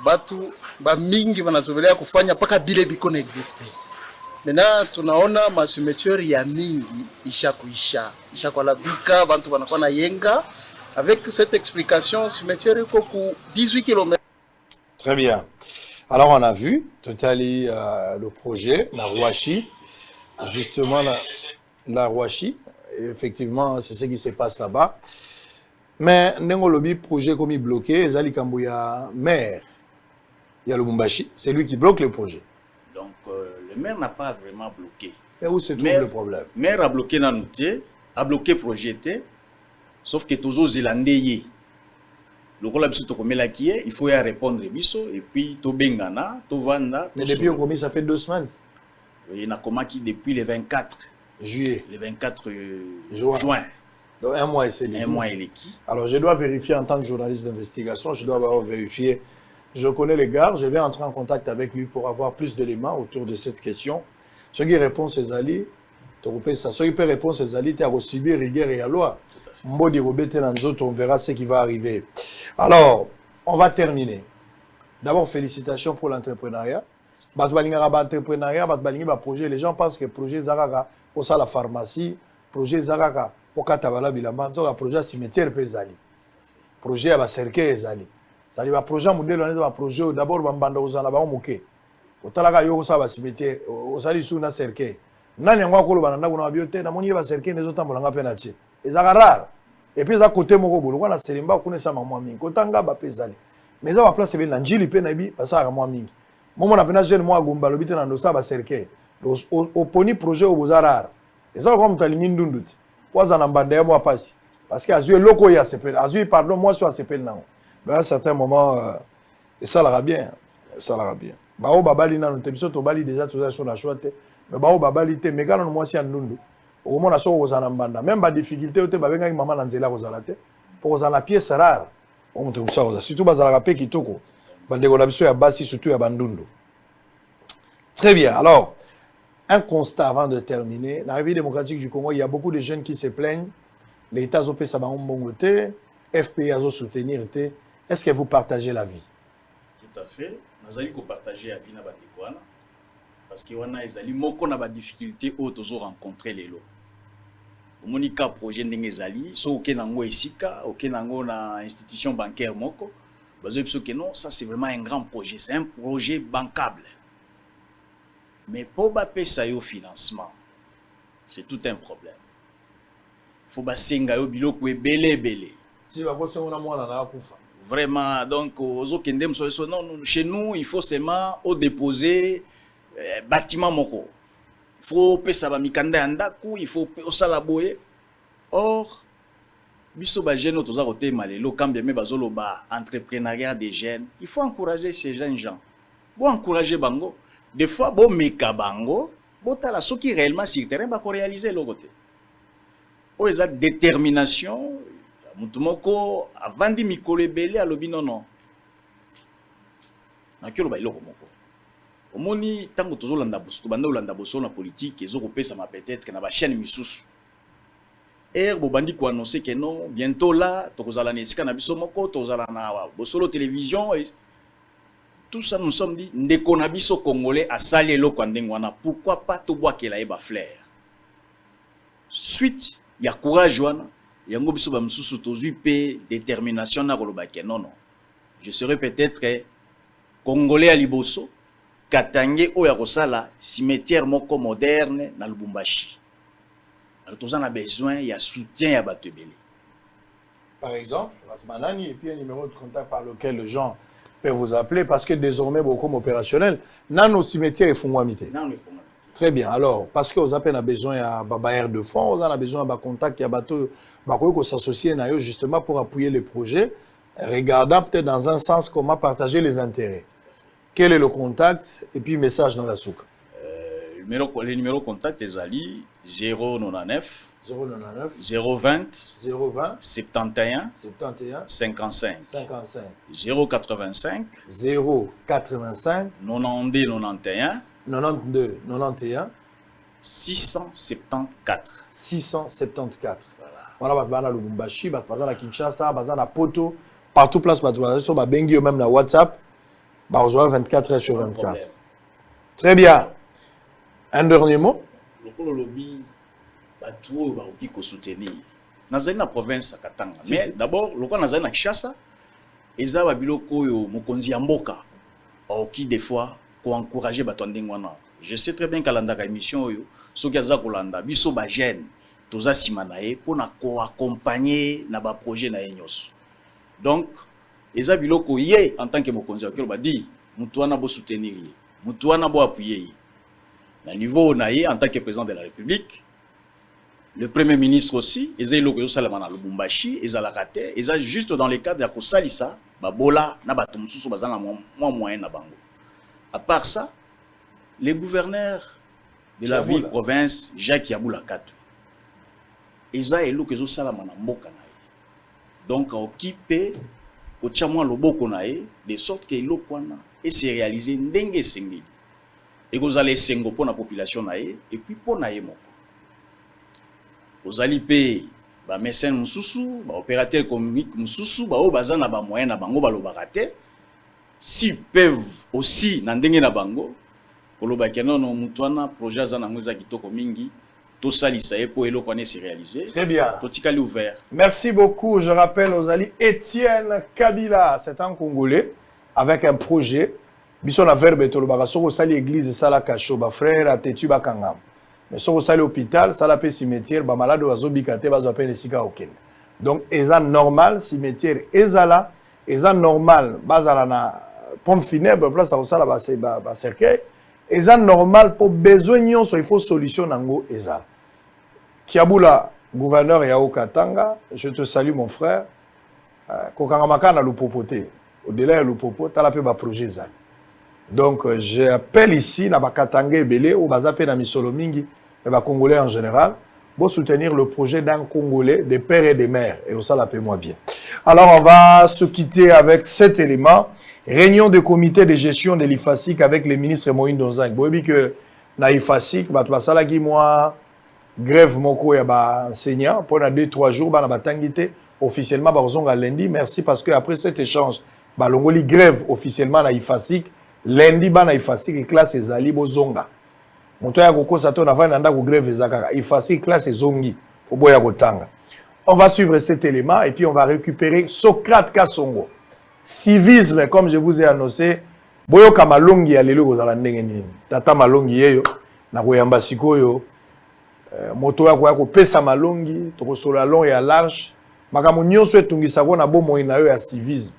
batu ba mingi wanazoelea kufanya paka bile biko na existe. Maintenant tunaona masumeture ya mingi isha kwa labika bantu wanakuwa na yenga. Avec cette explication, cimetière est ku 18 km. Très bien. Alors on a vu totali le projet la Rouachi, justement la Rouachi. Effectivement, c'est ce qui se passe là-bas. Mais Nengolobi projet comme il bloqué, Zali Kambouya maire, il y a le Lubumbashi, c'est lui qui bloque le projet. Donc le maire n'a pas vraiment bloqué. Et où se trouve le problème? Le maire a bloqué Nanouté, a bloqué le projet, sauf que tous les Zélandais, le rôle il faut y répondre et puis to bengana, to vanda. Mais depuis au commis, ça fait 2 semaines. Il y a qui depuis le 24 juillet. Le 24 juin. Donc 1 mois et c'est un mois et l'équipe. Alors je dois vérifier en tant que journaliste d'investigation, je dois avoir vérifié. Je connais les gars, je vais entrer en contact avec lui pour avoir plus d'éléments autour de cette question. Ceux qui répondent ces alliés, ceux qui peuvent répondre ces alliés, tu as aussi bien rigueur et à loi. On verra ce qui va arriver. Alors, on va terminer. D'abord, félicitations pour l'entrepreneuriat. Les gens pensent que le projet Zaraga, pour ça la pharmacie, projet Zaraga, pour Katabala Bilamba, le projet cimetière Pezali. Projet à la cercueil Ezali. Ça dit, le projet modèle, on est projet d'abord, Bambanda Ozana Baomuke. Au Talaga Yosa, le cimetière, Ozali Souna cercueil. Nani ngwa kolo bananda kuna biote na moni ba cercueil nezo tambolanga pe na tie. Ezaka rare. Et puis, à côté, mon robot, on a Selimba, on connaît ça, maman Ming. Kotanga, ba pesali. Mais ça va place, c'est l'angile, pe nabi, ça à moi Ming. Moi, on a peine jeune, moi, Gumba, le bité dans ça, ba cercueil. Au poni projet au Bozarare. Et ça, comme tu as ligné d'undut. Quoi, en ambandé, moi, passe. Parce qu'à Azue, loco, il y a ce pel. Azue, pardon, moi, je suis à ce pel, non. Mais à un certain moment, et ça l'ira bien. Ça l'ira bien. Bah, au babali, non, tu es au bali déjà, tout ça, sur la chouette. Mais bah, au babali, mais quand on moi, si en dundu. Au moment où on a banda, même pas difficulté, on a une maman nanzela rozalate. Pour on a pièce rare, on montre ça rosa. Surtout bazala pe kitoko. Bande golabso ya basi surtout ya bandundo. Très bien. Alors, un constat avant de terminer. Dans la République démocratique du Congo, il y a beaucoup de jeunes qui se plaignent. L'État a fait ça bongoté, FPI a soutenir. Est-ce que vous partagez la vie? Tout à fait. Nous allons partager la vie na bandekwana. Parce que on a ezali moko na ba difficulté o tozo rencontrer lelo. Monika projet ndengezali so okenango esika, okenango na institution bancaire moko. Bazo biso que non, ça c'est vraiment un grand projet, c'est un projet bancable. Mais pour ba pesa yo financement, c'est tout un problème. Faut ba senga yo biloko ebele. Si ba koso na mwana na akufa. Vraiment donc ozo kendem so non chez nous, il faut seulement au déposer bâtiment moko. Il faut pesa ba mikanda ndaku, il faut osala boye. Or biso ba jeune toza kote malelo kambia me bazolo ba entrepreneuriat des jeunes. Il faut encourager ces jeunes gens. Bon encourager bango. Des fois bon meka bango, botala soki réellement sur terrain ba ko réaliser lo côté. O eza détermination, mutu moko avandi mikolo ebele alobi non. Na kilo ba iloko moko. Omoni tango tozolanda boso banda olanda boso na politique ezoko pesa ma peut-être que na ba chaîne misusu. Bobandi ko annoncer que non bientôt là tokozala na esika na biso moko tozala na bosolo télévision et tout ça nous sommes dit ndeko na biso congolais a sali eloko ndengo wana pourquoi pas to boakela eba flair. Suite ya courage wana yango biso ba misusu tozui pe détermination na koloba ke non. Je serai peut-être congolais à liboso Katangé oya kosala cimetière moko moderne na Lubumbashi. Alors tous on a besoin il y a soutien ya batebele. Par exemple, Manani et puis un numéro de contact par lequel les gens peuvent vous appeler parce que désormais beaucoup opérationnel dans nos cimetières et fongwamité. Très bien. Alors parce que vous avez besoin à babaire de fonds, vous avez besoin à contact ya bateau ko s'associer na yo justement pour appuyer les projets, regardant peut-être dans un sens comment partager les intérêts. Quel est le contact et puis message dans la souka? Le numéro contact est Ali 099 020 71 55 085 92 674. Voilà, bana Lubumbashi, bazana Kinshasa, bazana Poto, partout place sur ma bengi même na WhatsApp, bah, on 24 heures sur 24. Très bien. Un dernier mot? Le lobby, tout va soutenir. Dans la province à Katanga. Mais d'abord, le cas dans la Kinshasa, ils ont biloko yo mokonzi amboka. Qui des fois pour encourager batondengwana. Je sais très bien qu'à l'andaka émission yo, so gaza kolanda biso ba jeune, toza simanae pour na accompagner na ba projet na nyos. Donc, ils ont biloko yé en tant que mokonzi akelo ba di, mutu wana bo soutenir yé, mutu wana bo appuyer yé. Na niveau naïe en tant que président de la République, le premier ministre aussi, ils ont eu Salamana Lubumbashi, ils ont la raté, ils ont juste dans le cadre de la Kosalisa, Babola, Nabatumsusu, Bazana, moyen Nabango. À part ça, les gouverneurs de la ville, province, Jacques Yaboula Katou, ils ont eu Salamana Mbokanaï. Donc, occupé, au Tchamouan Loboko naï, de sorte que l'Okwana et c'est réalisé Ndenge Sengili. Et vous allez sengo pour la population naïe et puis pour naïe moko. Vous allez payer ba médecin mususu, ba opérateur économique mususu, ba o bazana ba moyen na bango ba lo barate. Si peuvent aussi na ndenge na bango, pour lo bakeno no mutwana projet za na mweza kitoko mingi, to salisa e po elo kone se réaliser. Très bien. Totikali ouvert. Merci beaucoup. Je rappelle aux alliés Étienne Kabila, c'est un Congolais avec un projet. Biso na verbe to lobaka soko sali église sala kasho ba frère atetu ba kangam. Mais soko sali hôpital sala pe cimetière ba malade bazobika te bazo apena sika okende. Donc eza normal cimetière ezala normal bazala na pompe funèbre place au sala ba cercueil eza normal pour besoin nyonso il faut solution nango ezala. Kiabula gouverneur ya Okatanga, je te salue mon frère. Kokanga makana lupopote. Au-delà de lupopo tala pe ba projet ezala. Donc, j'appelle ici, na Bakatanga Ebele, ou Bazapé na Misolo Mingi, mais Congolais en général, pour soutenir le projet d'un Congolais, des pères et des mères. Et ça, la paie-moi bien. Alors, on va se quitter avec cet élément. Réunion de comité de gestion de l'IFASIC avec les ministres Moïse Donzang. Vous voyez que na IFASIC, moi, grève moko ya ba enseignant, pendant 2-3 jours, na batangité, officiellement, à lundi. Merci parce que après cet échange, Longoli grève officiellement na IFASIC. Lundi bana ifasi classe ezali bozonga moto ya kokosa to na vana nda ko grève ezakaka ifasi classe ezongi fo boya kotanga. On va suivre cet élément et puis on va récupérer Socrate Kasongo. Civisme comme je vous ai annoncé boyo ka malongi ya lelo kozala ndenge nini tata malongi yeyo na koyamba sikoyo moto ya ko pesa malongi to ko sola long et large makambo nyonso etungisa ko na bomoi na yo ya civisme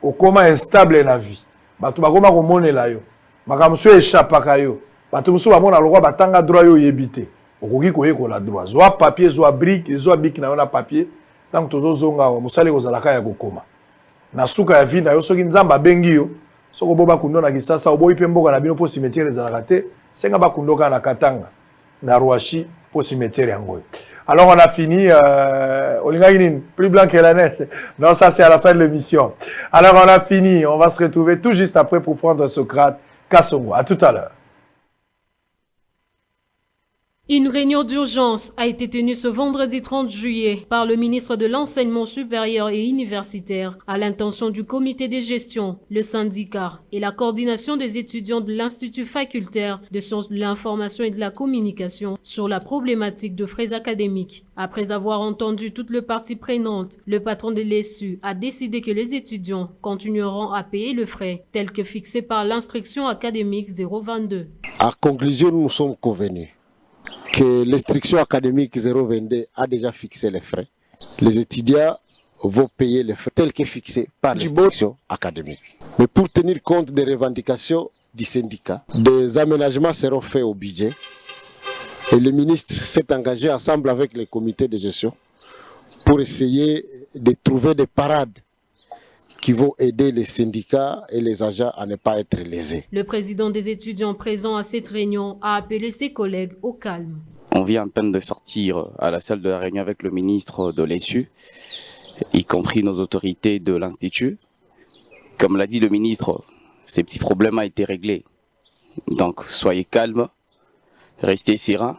okoma instable na vie. Batu bakoma komonela yo makamuso échappaka yo batu muso bamona lokwa batanga droit yo yebite okoki koyekola droit zwa papier zwa brique zwa bic na yo na papier tant tozo zonga musale kozalaka ya kokoma na suka ya vie na yo soki nzamba bengi yo soko boba kundo na kisasa oboyi pe mboka na bino po cimetière ezalaka te senga bakundoka na Katanga na Ruashi po cimetière yango. Alors on a fini, plus blanc que la neige. Non, ça c'est à la fin de l'émission. Alors on a fini, on va se retrouver tout juste après pour prendre Socrate Kasongo. À tout à l'heure. Une réunion d'urgence a été tenue ce vendredi 30 juillet par le ministre de l'Enseignement supérieur et universitaire à l'intention du comité de gestion, le syndicat et la coordination des étudiants de l'Institut facultaire de sciences de l'information et de la communication sur la problématique de frais académiques. Après avoir entendu toutes les parties prenantes, le patron de l'ESU a décidé que les étudiants continueront à payer le frais tel que fixé par l'instruction académique 022. À conclusion, nous sommes convenus que l'instruction académique 022 a déjà fixé les frais. Les étudiants vont payer les frais tels que fixés par l'instruction académique. Mais pour tenir compte des revendications du syndicat, des aménagements seront faits au budget. Et le ministre s'est engagé ensemble avec les comités de gestion pour essayer de trouver des parades qui vont aider les syndicats et les agents à ne pas être lésés. Le président des étudiants présents à cette réunion a appelé ses collègues au calme. On vient à peine de sortir à la salle de la réunion avec le ministre de l'ESU, y compris nos autorités de l'Institut. Comme l'a dit le ministre, ces petits problèmes ont été réglés. Donc soyez calmes, restez sereins,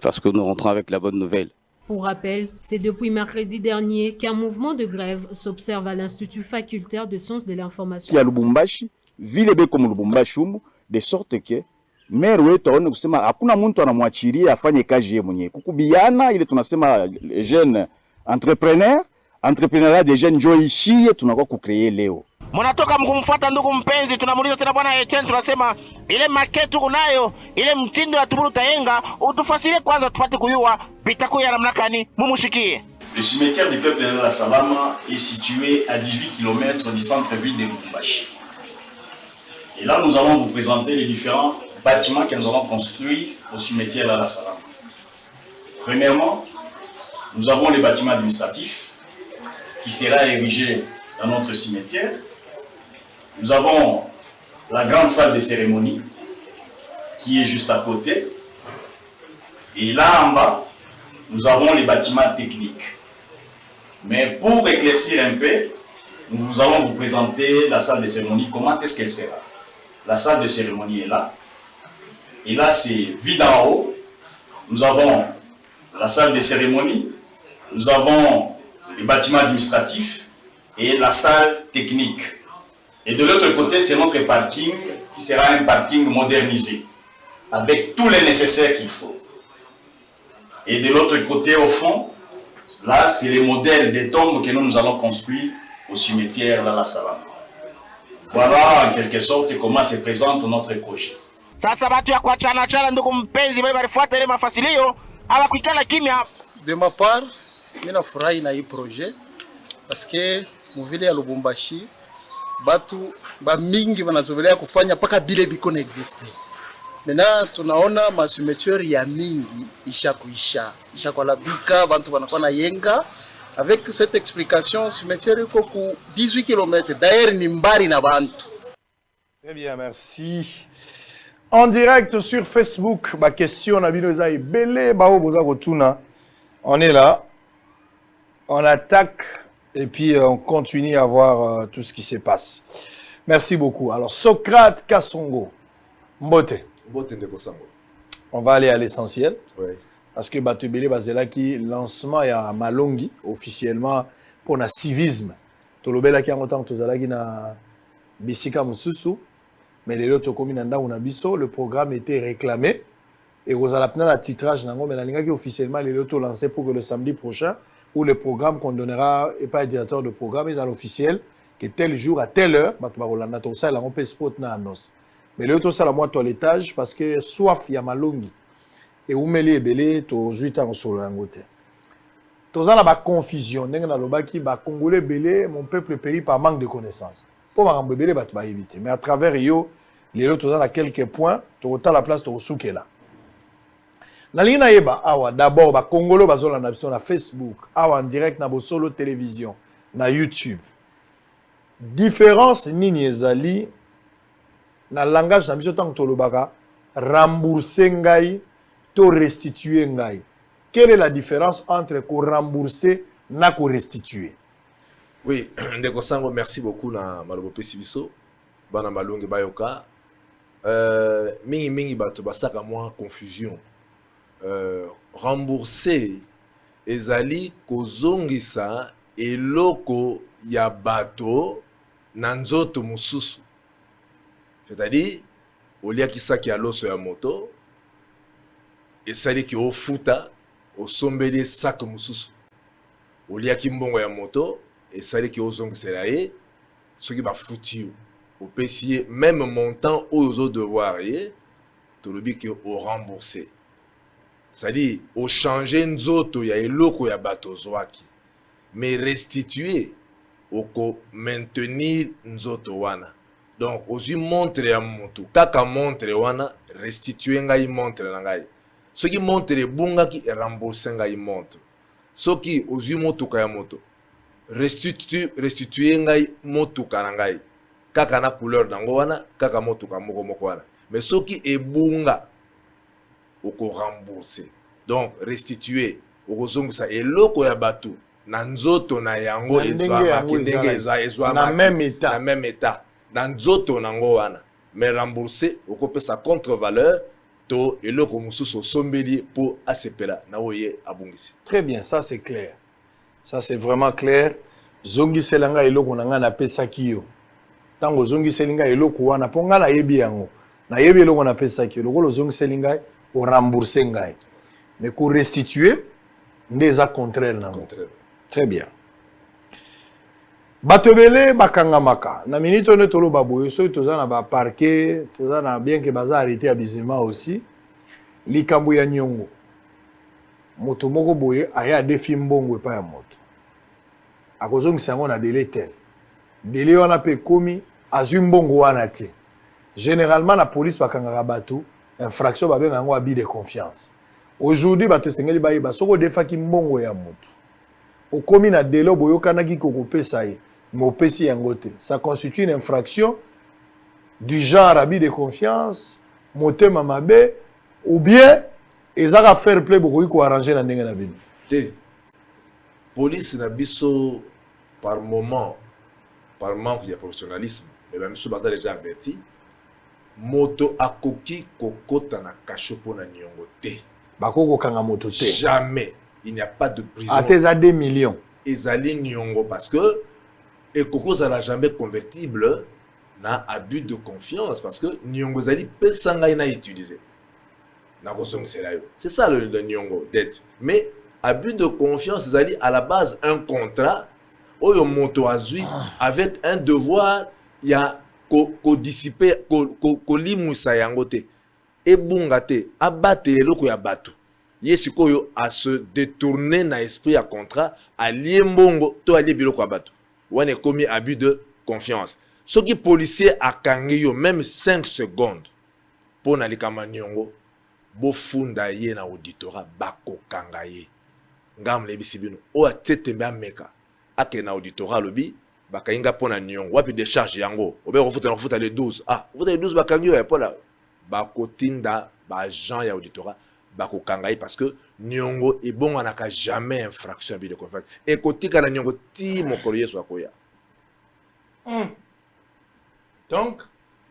parce que nous rentrons avec la bonne nouvelle. Pour rappel, c'est depuis mercredi dernier qu'un mouvement de grève s'observe à l'Institut facultaire de sciences de l'information. Il y a Lubumbashi, ville comme Lubumbashi, de sorte que maire wetu aone kusema hakuna mtu anamwachilia afanye kazi yeye mwenyewe. Kukubiana ile tunasema jeune entrepreneur des jeunes njo ishie tunakuwa kucreate leo. Munatoka mkumfuata ndugu mpenzi, tunamuuliza tena bwana Etienne, tunasema ile maketu unayo, ile mtindo ya Tuburu Tayenga, utufasirie kwanza tupate kuyua bitakuya ya namna gani, mumushikie. Le cimetière du peuple de la Salama est situé à 18 km du centre-ville de Lubumbashi. Et là, nous allons vous présenter les différents bâtiments que nous allons construire au cimetière de la Salama. Premièrement, nous avons les bâtiments administratifs qui sera érigé dans notre cimetière. Nous avons la grande salle de cérémonie qui est juste à côté. Et là en bas, nous avons les bâtiments techniques. Mais pour éclaircir un peu, nous allons vous présenter la salle de cérémonie. Comment est-ce qu'elle sera? La salle de cérémonie est là. Et là, c'est vide en haut. Nous avons la salle de cérémonie. Nous avons les bâtiments administratifs et la salle technique. Et de l'autre côté, c'est notre parking qui sera un parking modernisé avec tous les nécessaires qu'il faut. Et de l'autre côté, au fond, là, c'est les modèles des tombes que nous allons construire au cimetière de la Salama. Voilà en quelque sorte comment se présente notre projet. Sasa batu ya kuachana achana ndugu mpenzi, bali balifuata ile mafasilio ala kuikala kimya. De ma part, mimi nafurahi na hii projet parce que muvile ya Lubumbashi batu ba mingi wanazovelea kufanya paka bile biko na existe. Mena tunaona masumetuari ya mingi isha kwa labika, bantu wanakuwa na yenga. Avec cette explication, cimetière iko ku 18 km, d'ailleurs ni mbari na bantu. Très bien, merci. En direct sur Facebook, ma question na bino eza ebele bao boza kotuna. On est là, on attaque et puis on continue à voir tout ce qui se passe. Merci beaucoup. Alors Socrate Kassongo, Mbote. On va aller à l'essentiel. Oui. Parce que Batubele Bazela qui lancement ya Malongi officiellement pour le civisme. Tolobela qui en autant tozala qui na bisika mususu mais les autres communes nda on biso le programme était réclamé et vous allez prendre le titrage nango mais la linga qui officiellement les autres lancé pour que le samedi prochain où le programme qu'on donnera et pas le directeur de programme ils à l'officiel que tel jour à telle heure batu bakolanda to ça la on peut spot na annonce. Mais les autres ça la moi toilettage parce que soif ya Malongi et umeli ebele to 8 ans sur l'angote. Toza la ba confusion ndenge na lobaki ba congolais belé mon peuple périt par manque de connaissances. Pour ma mbebele ba ba éviter mais à travers yo les autres toza na quelques points to autant la place to soukela. Na lina yeba awa d'abord ba congolo bazola na biso na Facebook, awa en direct na bo solo télévision, na YouTube. Différence nini ezali na langage na biso tant to lobaka rembourser ngai to restituer ngai. Quelle est la différence entre ko rembourser na ko restituer? Oui, Ndeko Sango, merci beaucoup na malobo pesibiso bana malonge bayoka mingi bato basaka moi confusion rembourser ezali kozongisa eloko ya bato na nzoto mususu, c'est-à-dire oliakisaki ya loso ya moto esali ki ofuta osombeli sac mususu oliaki mbongo ya moto esali ki ozongisela ye soki bafuti yo opesi ye même montant oyo ozo devoir ye tolobi ki o rembourser, c'est-à-dire o changer nzoto ya eloko ya bato ozwaki mais restituer oko maintenir nzoto wana. Donc ozwi montre ya moto kaka montre wana restituer ngai montre na ngai, soki montre ebungaki rembourser ngai montre, soki ozwi motuka ya moto restituer ngai motuka na ngai kaka na couleur dango wana kaka motuka moko wana, mais soki ebunga oko rembourser. Donc restituer okozongisa eloko ya batu na nzoto na yango ezwa na même état na nzoto nango wana, mais rembourser okopesa contre-valeur to eloko mususu sombeli pour asepela na oye abungisi. Très bien, ça c'est clair. Ça c'est vraiment clair. Zongi selanga eloko nanga na pesa kiyo. Tango zongi selinga eloko wana ponga na yebi yango. Na yebi eloko na pesa kiyo. Loko zongi selinga o rembourser ngai. Mais pour restituer ndeza contraire na. Contraire. Très bien. Batobele bakangamaka. Na minute on tolo baboyo so toza na ba parquet, toza na bien que baza arrêté abusivement aussi. Likambo ya nyongo. Moto moko boye aya defi mbongo epa ya moto. Akozongisa yango na délai tel. Délai wana pe komi azwi mbongo wana te. Généralement la police bakangaka bato infraction babenga yango abus de confiance. Aujourd'hui bato sengeli bayeba soko defaki mbongo ya moto. Okomi na délai boyokanaki kokopesa ye. Mopesi yango te. Ça constitue une infraction du genre abus de confiance, motema mabe ou bien ezaka fair play bokoki ko arranger na ndenge na bino. Te. Police na biso par moment, par manque de professionnalisme, mais même si baza déjà averti, moto akoki kokota na kashopo na nyongo te. Bakoko kanga moto te. Jamais. Il n'y a pas de prison. Ateza 2 millions. Ezali nyongo parce que ekoko zala jamais convertible na abus de confiance parce que nyongo zali pesanga ina utiliser. Na kosongisela yo. C'est ça le nyongo dette. Mais abus de confiance zali à la base un contrat oyo moto azui avec un devoir ya ko dissiper ko limusa yango te ebunga te abate eloko ya bato yesikoyo à se détourner na esprit ya contrat alie mbongo to alie biloko ya bato wane komi abus de confiance soki policier akangi yo même 5 secondes pour na likama nyongo bofunda ye na auditorat bakokanga ye ngam lebisi bino o atetembe ameka ake na auditorat lobi bakainga pona nyongo wapi décharge yango obe refuta les 12 refuta les 12 bakangi yo pola bakotinda ba agent ya auditorat bakokanga ye parce que nyongo ebonga naka jamais infraction abus de confiance et kotika na nyongo ti mokolo yesu akoya. Donc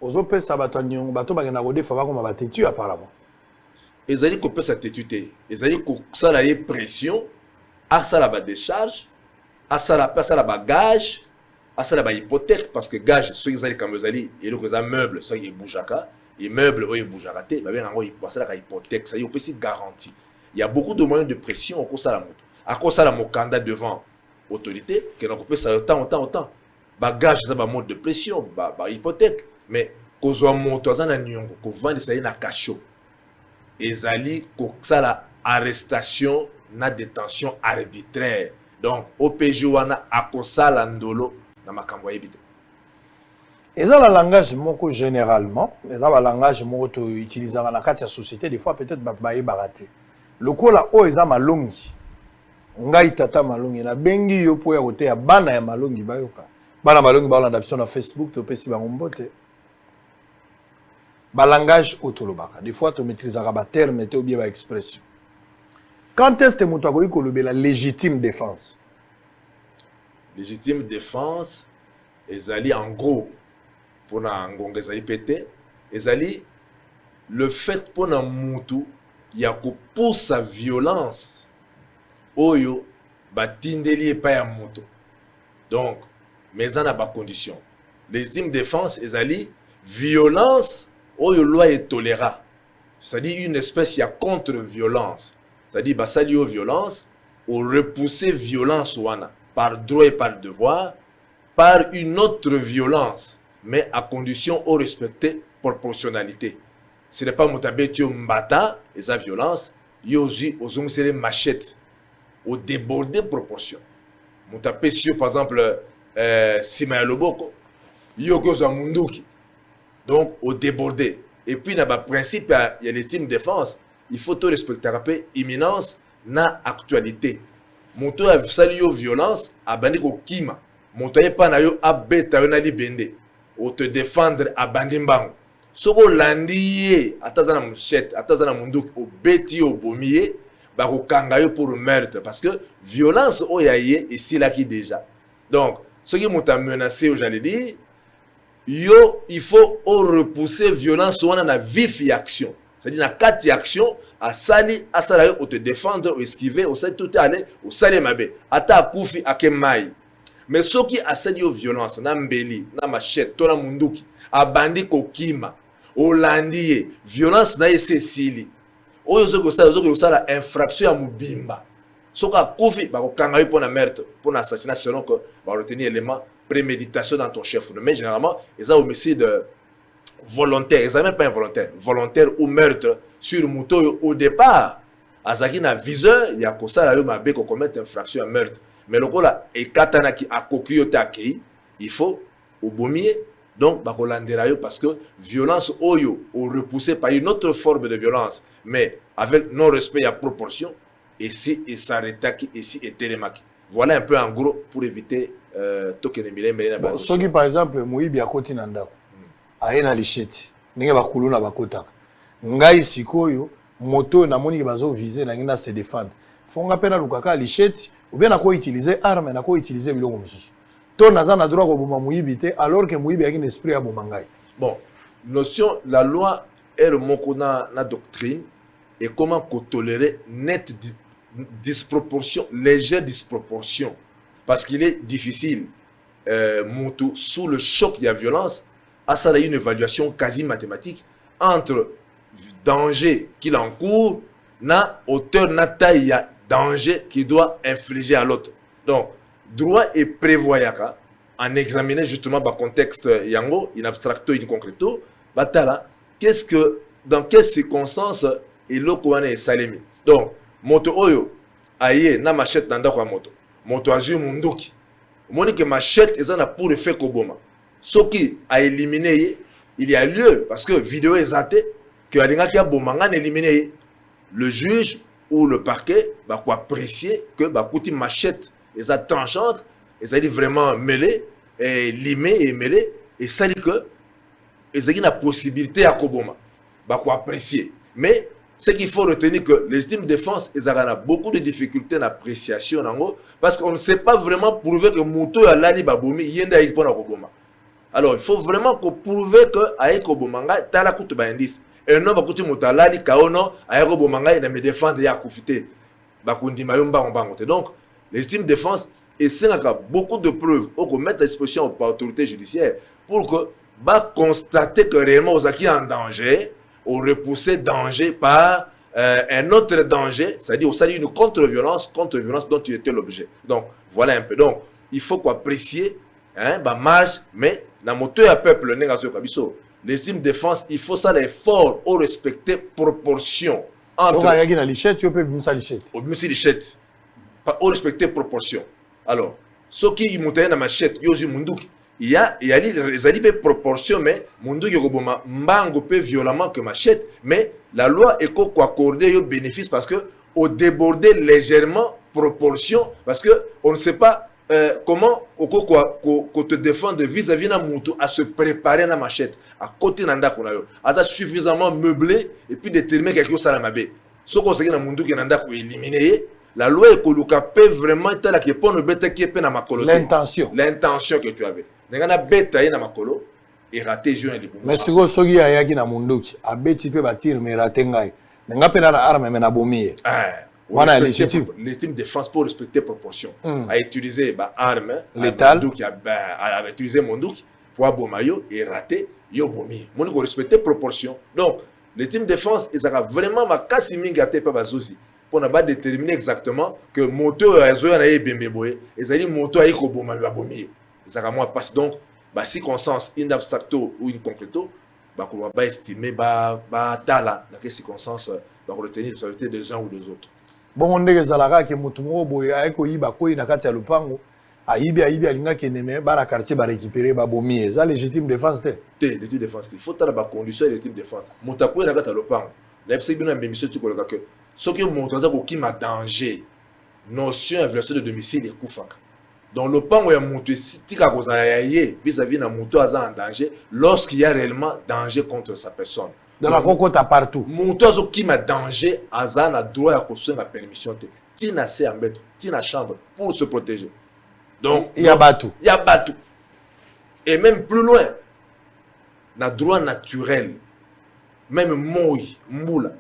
ozopesa bato nyongo bato bakenda kodefa bakoma batetu apparemment. Ezali kopesa tetu te ezali kosala ye pression asala ba décharge asala ba gage asala ba hypothèque parce que gage ceux qui ezali kamezali eloko eza meuble ceux qui bougaka et meuble oyo bougaka te ba benga ngo asala ka hypothèque ça y opesi garantie. Il y a beaucoup de moyens de pression au sala moto akosala mokanda devant autorité que na kopesa autant ba gage ça ba mode de pression ba hypothèque mais kozwa moto azana nyongo ko vendre ça na cachot ezali kosala arrestation na détention arbitraire donc OPJ wana akosala ndolo na makambo yebite. Eza la langage moko généralement, eza ba langage moko to utiliser na kati ya société des fois peut-être ba yebaraté. Lokola o eza malongi. Ngai tata malongi na bengi yo po ya kote ya bana ya malongi bayoka. Bana malongi ba landa biso na Facebook to pesi ba ngombote. Ba langage otolobaka. Des fois to maîtriser ba terme te ou bien ba expression. Quand est-ce que moto akoki kolobela légitime défense? Légitime défense ezali en gros pour na ngonga ezali pété ezali le fait pour na mutu ya ko pour sa violence oyo batindeli epa ya mutu donc mais en a ba condition légitime défense ezali violence oyo loi est tolérable c'est-à-dire une espèce ya contre violence c'est-à-dire basali yo violence ou repousser violence wana par droit et par devoir par une autre violence, mais à condition de respecter proportionnalité. Ce n'est pas motabet yo mbata et sa violence, yozi ozongusele machette, au déborder proportion. Motabet sur par exemple Sima Loboko, yoko za munduki. Donc au déborder. Et puis dans le principe il y a l'estime défense, il faut tout respecter après imminence na actualité. Moto a sali yo violence a bandi ko kima. Moto ye pa na yo abeta yo na libende o te défendre a bandi mbango soko landi atazana mchette atazana munduki o beti o bomiye ba ko kanga yo pour meurtre parce que violence o ya ye ici là qui déjà donc ce qui m'a menacé j'allais dire yo il faut repousser violence on a vif et action c'est-à-dire na kati action asali asala au te défendre ou esquiver au sali tout aller au sali mabe ata akufi akemai mais soki asali yo violence na mbeli na machette to na munduki abandi kokima olandie violence na ese sili oyo soki osala infraction ya mubimba soki akufi bakokanga yo mpona meurtre mpona assassinat selon que baretenir élément préméditation dans ton chef mais généralement ils ont homicide volontaire, ils même pas involontaire, volontaire ou meurtre sur moto au départ. Azaki na viseur, il y a comme ça là mabe ko commettre infraction à meurtre. Mais le là et katana qui a kokiote akei, il faut obomier donc bakolandera yo parce que violence oyo ou repoussé par une autre forme de violence mais avec non respect à proportion et si et s'arrêtaki et si et telemaki. Voilà un peu en gros pour éviter tokene milé na soki par exemple moyibi akoti na ndako aye na lichette ndenge bakulu na bakotaka ngai sikoyo moto na moni bazo viser na ngina se défendre fonga pena lukaka lichette ou bien nako utiliser arme nako utiliser bilongo mususu to naza na droit ko boma moyibi te alors que moyibi a un esprit ya boma ngai. Bon, notion la loi est le moko na doctrine et comment qu'on tolérer net disproportion, légère disproportion parce qu'il est difficile moto sous le choc de la violence à ça une évaluation quasi mathématique entre danger qu'il encourt na hauteur na taille danger qu'il doit infliger à l'autre. Donc droit et prévoyaka en examiner justement le contexte yango in abstracto in concreto batala qu'est-ce que dans quelles circonstances et l'okwane salemi. Donc moto oyo aye na machette nanda kwa moto azu munduki moni que machette ezana pour effet koboma ce qui a éliminé, il y a lieu, parce que vidéo est zatée, que Alingaki a bomanga éliminé, le juge ou le parquet va apprécier que Bakouti machette et ça tranchante, et ça dit vraiment mêlé, et limé et mêlé, et ça dit que et ça dit la possibilité à Koboma, va apprécier. Mais ce qu'il faut retenir que les légitime défense, ils ont beaucoup de difficultés d'appréciation parce qu'on ne sait pas vraiment prouver que Mouto a l'ali babomi, yenda y pona Koboma. Alors, il faut vraiment prouver que Aïko Bomanga, Tala Koutou Bandis, et non, Bakouti Moutalali, Kaono, Aïko Bomanga, il me défendre et à Koufité. Bakundi Mayumba, on bangote. Donc, légitime défense, et c'est beaucoup de preuves qu'on mette à disposition par l'autorité judiciaire pour que, constater que réellement, aux acquis en danger, ou repousser danger par un autre danger, c'est-à-dire, au une contre-violence dont tu étais l'objet. Donc, voilà un peu. Donc, il faut apprécier, marge, mais dans mon peuple l'estime défense il faut ça l'effort au respecter proportion entre au respecter proportion. Alors ce qui est monté dans machette yozu munduki il y a les proportion mais munduki yokoboma mbango peut violemment que machette mais la loi est quoi accorder yo bénéfice parce que au déborder légèrement proportion parce que on ne sait pas comment on te défendre vis-à-vis d'un mouton à se préparer à la machette à côté d'un d'accord à suffisamment meublé et puis déterminer quelque chose à la mabé ce qu'on sait dans mouton qui n'a pas éliminé la loi est peut vraiment être là qui est le bête qui est peine à ma colo l'intention que tu avais n'a bête à ma colo et raté yeux les mais ce que sogi a yaki na munduki a bête peut bâtir mais raté ngai n'a pas la arme mais na bomie. Voilà légitime défense pour respecter proportion. A utiliser arme létale a utilisé mondouk pour abomayo et rater yo bomi. Mon ko respecter proportion. Donc légitime défense ils a vraiment ma kasimi gâté pas bazozi pour ne pas déterminer exactement que moto azo na ebembe boye ils a dit moto ayi ko boma ba bomi. Ils a moi passe donc circonstance in abstracto ou in concreto ko ba estimer ba tala dans quelles circonstances ba retenir la responsabilité des uns ou des autres. Bon on ndenge zalaka ke mutu moko boye ayeko yiba koyi na kati ya lupango ayibi alinga keneme ba na quartier ba récupérer ba bomi eza légitime défense te légitime défense il faut tala ba condition légitime défense mutu akoyi na kati ya lupango na epse bino mbemiso tu koleka que soki mutu aza ko kima danger notion de violation de domicile ekufaka donc lupango ya mutu tika kozala ya ye vis-à-vis na mutu aza en danger lorsqu'il y a réellement danger contre sa personne. Dans la cocotte partout. Montozo qui m'a danger, Azan a droit à construire la permission. Tina c'est en bête, tina chambre pour se protéger. Donc il y a bateau. Il y a bateau. Et même plus loin, na droit naturel. même moi mbula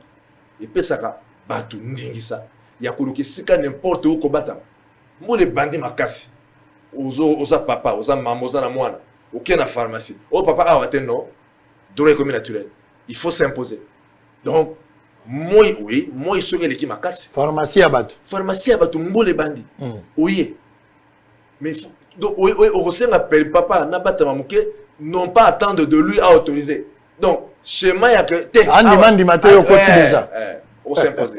epesaka bato ndingisa ya koluka esika n'importe où kobata mbula ebandi makasi oza papa oza mama oza na mwana oke na pharmacie oh papa awa te non droit comme naturel il faut s'imposer donc moi oui moi soki eleki makasi pharmacie ya bato mbula ebandi oye mais donc okosenga papa na batama moke non pas attendre de lui à autoriser donc schéma ya que te andima te okoti déjà on s'impose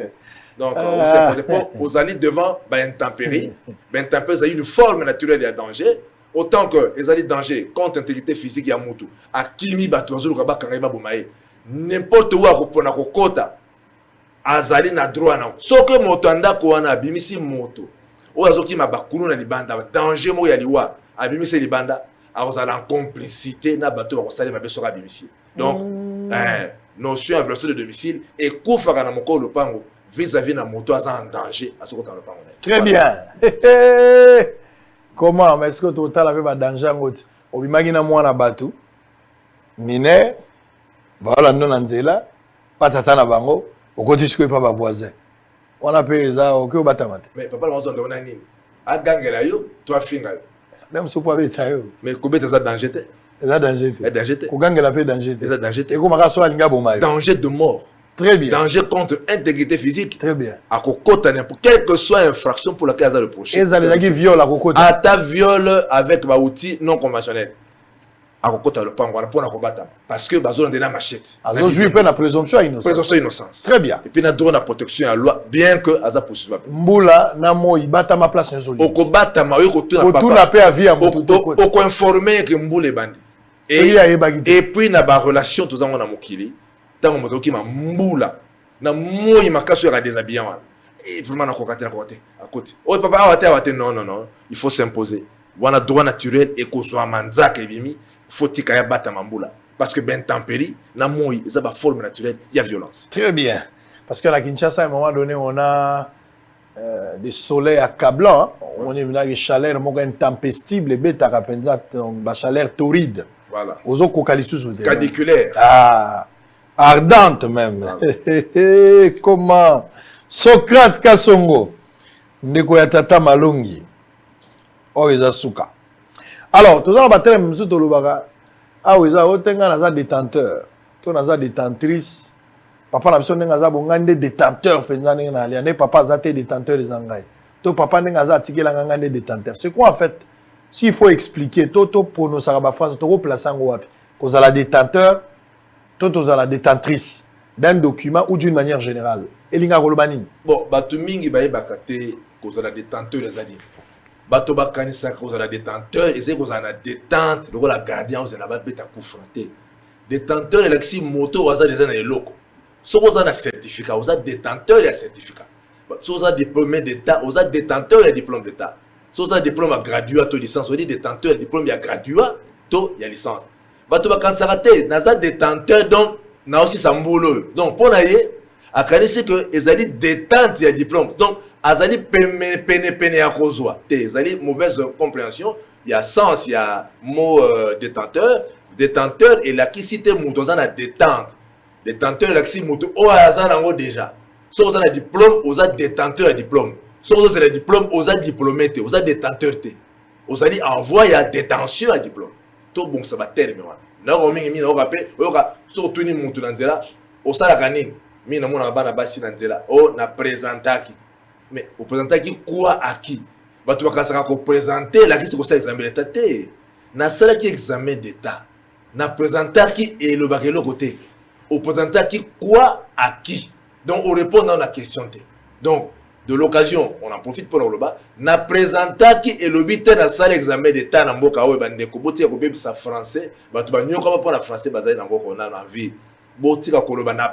donc on s'impose pour aux alliés devant intempérie intempérie c'est une forme naturelle de danger autant que les alliés danger contre intégrité physique ya mutu akimi bato bazuluka bakanga ba bomaye n'importe où akopona kokota azali na droit na soki moto andako wana abimisi moto oyo azokima bakulu na libanda danger mo ya liwa abimisi libanda azala en complicité na bato bakosala mabe soka abimisi donc notion ya violation de domicile ekufaka na mokolo lopango vis-à-vis na moto aza en danger asokota lopango très bien comment est-ce que total avec ba danger ngoti obimaki na mwana bato mineur voilà non na nzela patata na bango okoti siko pa ba voisin wana pe eza okyo batamata mais papa mazo ndona nini agangela yo to afinga yo même so po abeta yo mais kobeta za danger te eza danger te kogangela pe danger te eza danger te eko maka so alinga bomayo danger de mort très bien danger contre intégrité physique très bien akokota n'importe quelle que soit infraction pour laquelle aza le prochain ezalaki viol akokota ata viol avec ba outil non conventionnel akokota le pango wana pona kobata parce que bazolanda na machette azojui pe na présomption innocence très bien et puis na droit na protection ya loi bien que aza poursuivable mbula na moi bata ma place nyozoli okobata mayo kotuna papa kotuna pe avia mutu oko informer que mbula ebandi et puis na ba relation tozango na mokili tango moto ki ma mbula na moi makaso ya déshabiller wana et vraiment na kokate na côté à côté oh papa awate non il faut s'imposer wana droit naturel et ko so manzaka ebimi faut tika ya bata mambula parce que intempérie na moi ça ba forme naturelle il y a violence très bien parce que la Kinshasa à un moment donné on a des soleils accablants on est une chaleur moka intempestive beta kapenza donc ba chaleur torride voilà ozo kokalisu caniculaire ardente même comment Socrate Kasongo ndeko ya tata malongi oyo suka alors tozala batele msu tolobaka awo eza otenga naza détenteur to naza détentrice papa na biso ndenge aza bongande détenteur penza ndenge na alia ne papa aza te détenteur ezangai to papa ndenge aza atikela ngande détenteur c'est quoi en fait s'il faut expliquer to pronosaka ba phrase to ko placer ngo wapi kozala détenteur to tozala détentrice d'un document ou d'une manière générale elinga koloba nini bon batu mingi bayebaka te kozala détenteur ezali bato bakanisa kozala détenteur eze kozala détente lokola gardien ozala babeta kufrate détenteur elakisi moto waza déjà na eloko soki oza na certificat oza détenteur ya certificat soki oza diplômé d'état oza détenteur ya diplôme d'état soki oza diplôme ya graduat to licence odi détenteur ya diplôme ya graduat to ya licence bato bakanisaka te naza détenteur donc na aussi sa mbolo donc mpo na ye akanisi que ezali détente ya diplôme donc azali pene ya kozwa te ezali mauvaise compréhension il y a sens il y a mot détenteur et lakisi te mutu oza na détente détenteur elakisi mutu oyo aza nango déjà soki oza na diplôme oza détenteur ya diplôme soki ozozela ya diplôme oza diplômé te oza détenteur te ozali envoi ya détention ya diplôme tobongisa baterme wana nako mingi nayoka mpe oyoka soki otuni mutu na nzela osalaka nini mi namona bana basi na nzela o na présentaki mais oprésentaki quoi à qui bato bakasaka koprésente lakisi kosala examen d'état te nasalaki examen d'état na présentaki elobaka eloko te oprésentaki quoi à qui donc on répond dans la question te donc de l'occasion on en profite pour le bas na présentaki elobi te nasala examen d'état na mboka oyo bandeko botika kobebisa français bato banyoka mpo na français bazali na mboka ona na vie botika koloba na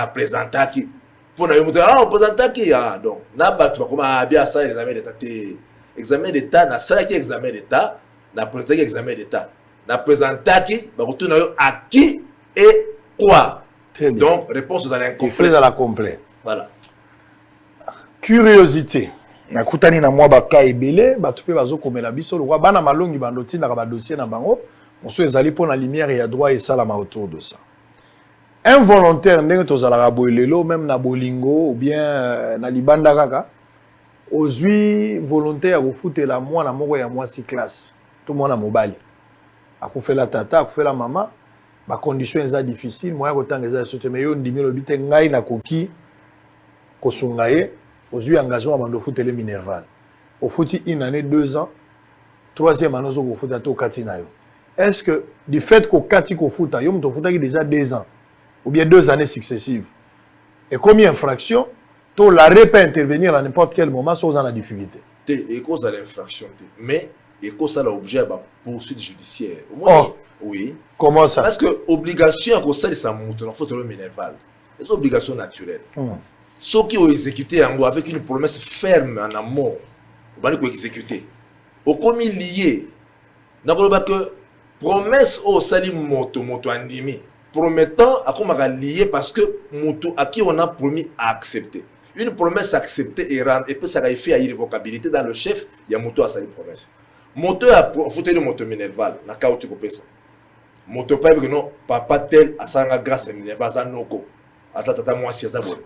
présentaki pour na yo moto on présentaki donc na bato bakoma bien asala examen d'état te examen d'état nasalaki examen d'état na présentaki examen d'état na présentaki bakotuna yo à qui et quoi. Donc réponse aux incomplète à la complète. Voilà. Curiosité. Nakutani na mwa baka ebele bato pe bazokomela biso lokwa bana malongi bandoti na ba dossier na bango on so ezali pour la lumière et à droit et ça la autour de ça. involontaire ndenge tozalaka boye lelo même na bolingo ou bien na libanda kaka ozwi volonté ya kofutela mwana moko ya mwasi classe to mwana mobali akufela tata akufela mama ba condition eza difficile moya kotanga eza sote mais yo ndimi lobi te ngai na koki kosunga ye ozwi engagement bando futele Minerval ofuti une année 2 ans troisième année ozo kofuta to kati na yo est-ce que du fait ko kati kofuta yo mto futa ki déjà 2 ans ou bien 2 années successives et combien infraction to l'arrêt peut intervenir à n'importe quel moment sans la difficulté et cause à l'infraction mais et cause à l'objet à poursuite judiciaire oui comment ça parce que obligation à cause de ça monte faut le Minerval les obligations naturelles ceux qui ont exécuté avec une promesse ferme en amont on va exécuter au commis lié n'abord que promesse au sali moto andimi promettant à comment lié parce que moto à qui on a promis à accepter une promesse acceptée et peut ça fait à irrévocabilité dans le chef il y a moto à sali promesse moto a foutu le moto Minerval na ka tu kopesa moto pas que non papa tel à sanga grâce Minerval za noko à ça tata moi si ça bon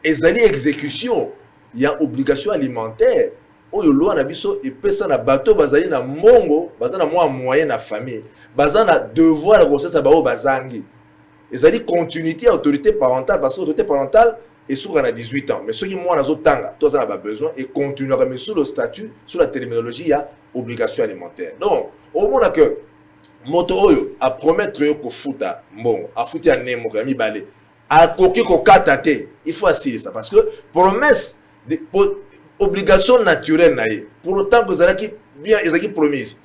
ezali exécution il y a obligation alimentaire oyo loi na biso epesa na bateau bazali na mongo bazana moi moyen na famille bazana devoir la grossesse ba o bazangi ezali continuité autorité parentale parce que autorité parentale est sur 18 ans mais ceux qui moi nazo tanga tous ça a besoin et continuer à mettre sous le statut sous la terminologie il y a obligation alimentaire donc au moment que moto oyo a promettre yo ko futa bon a futa nemo ka mibale a koki ko katate il faut assurer ça parce que promesse de obligation naturelle naïe pour autant que ça qui bien ezaki promise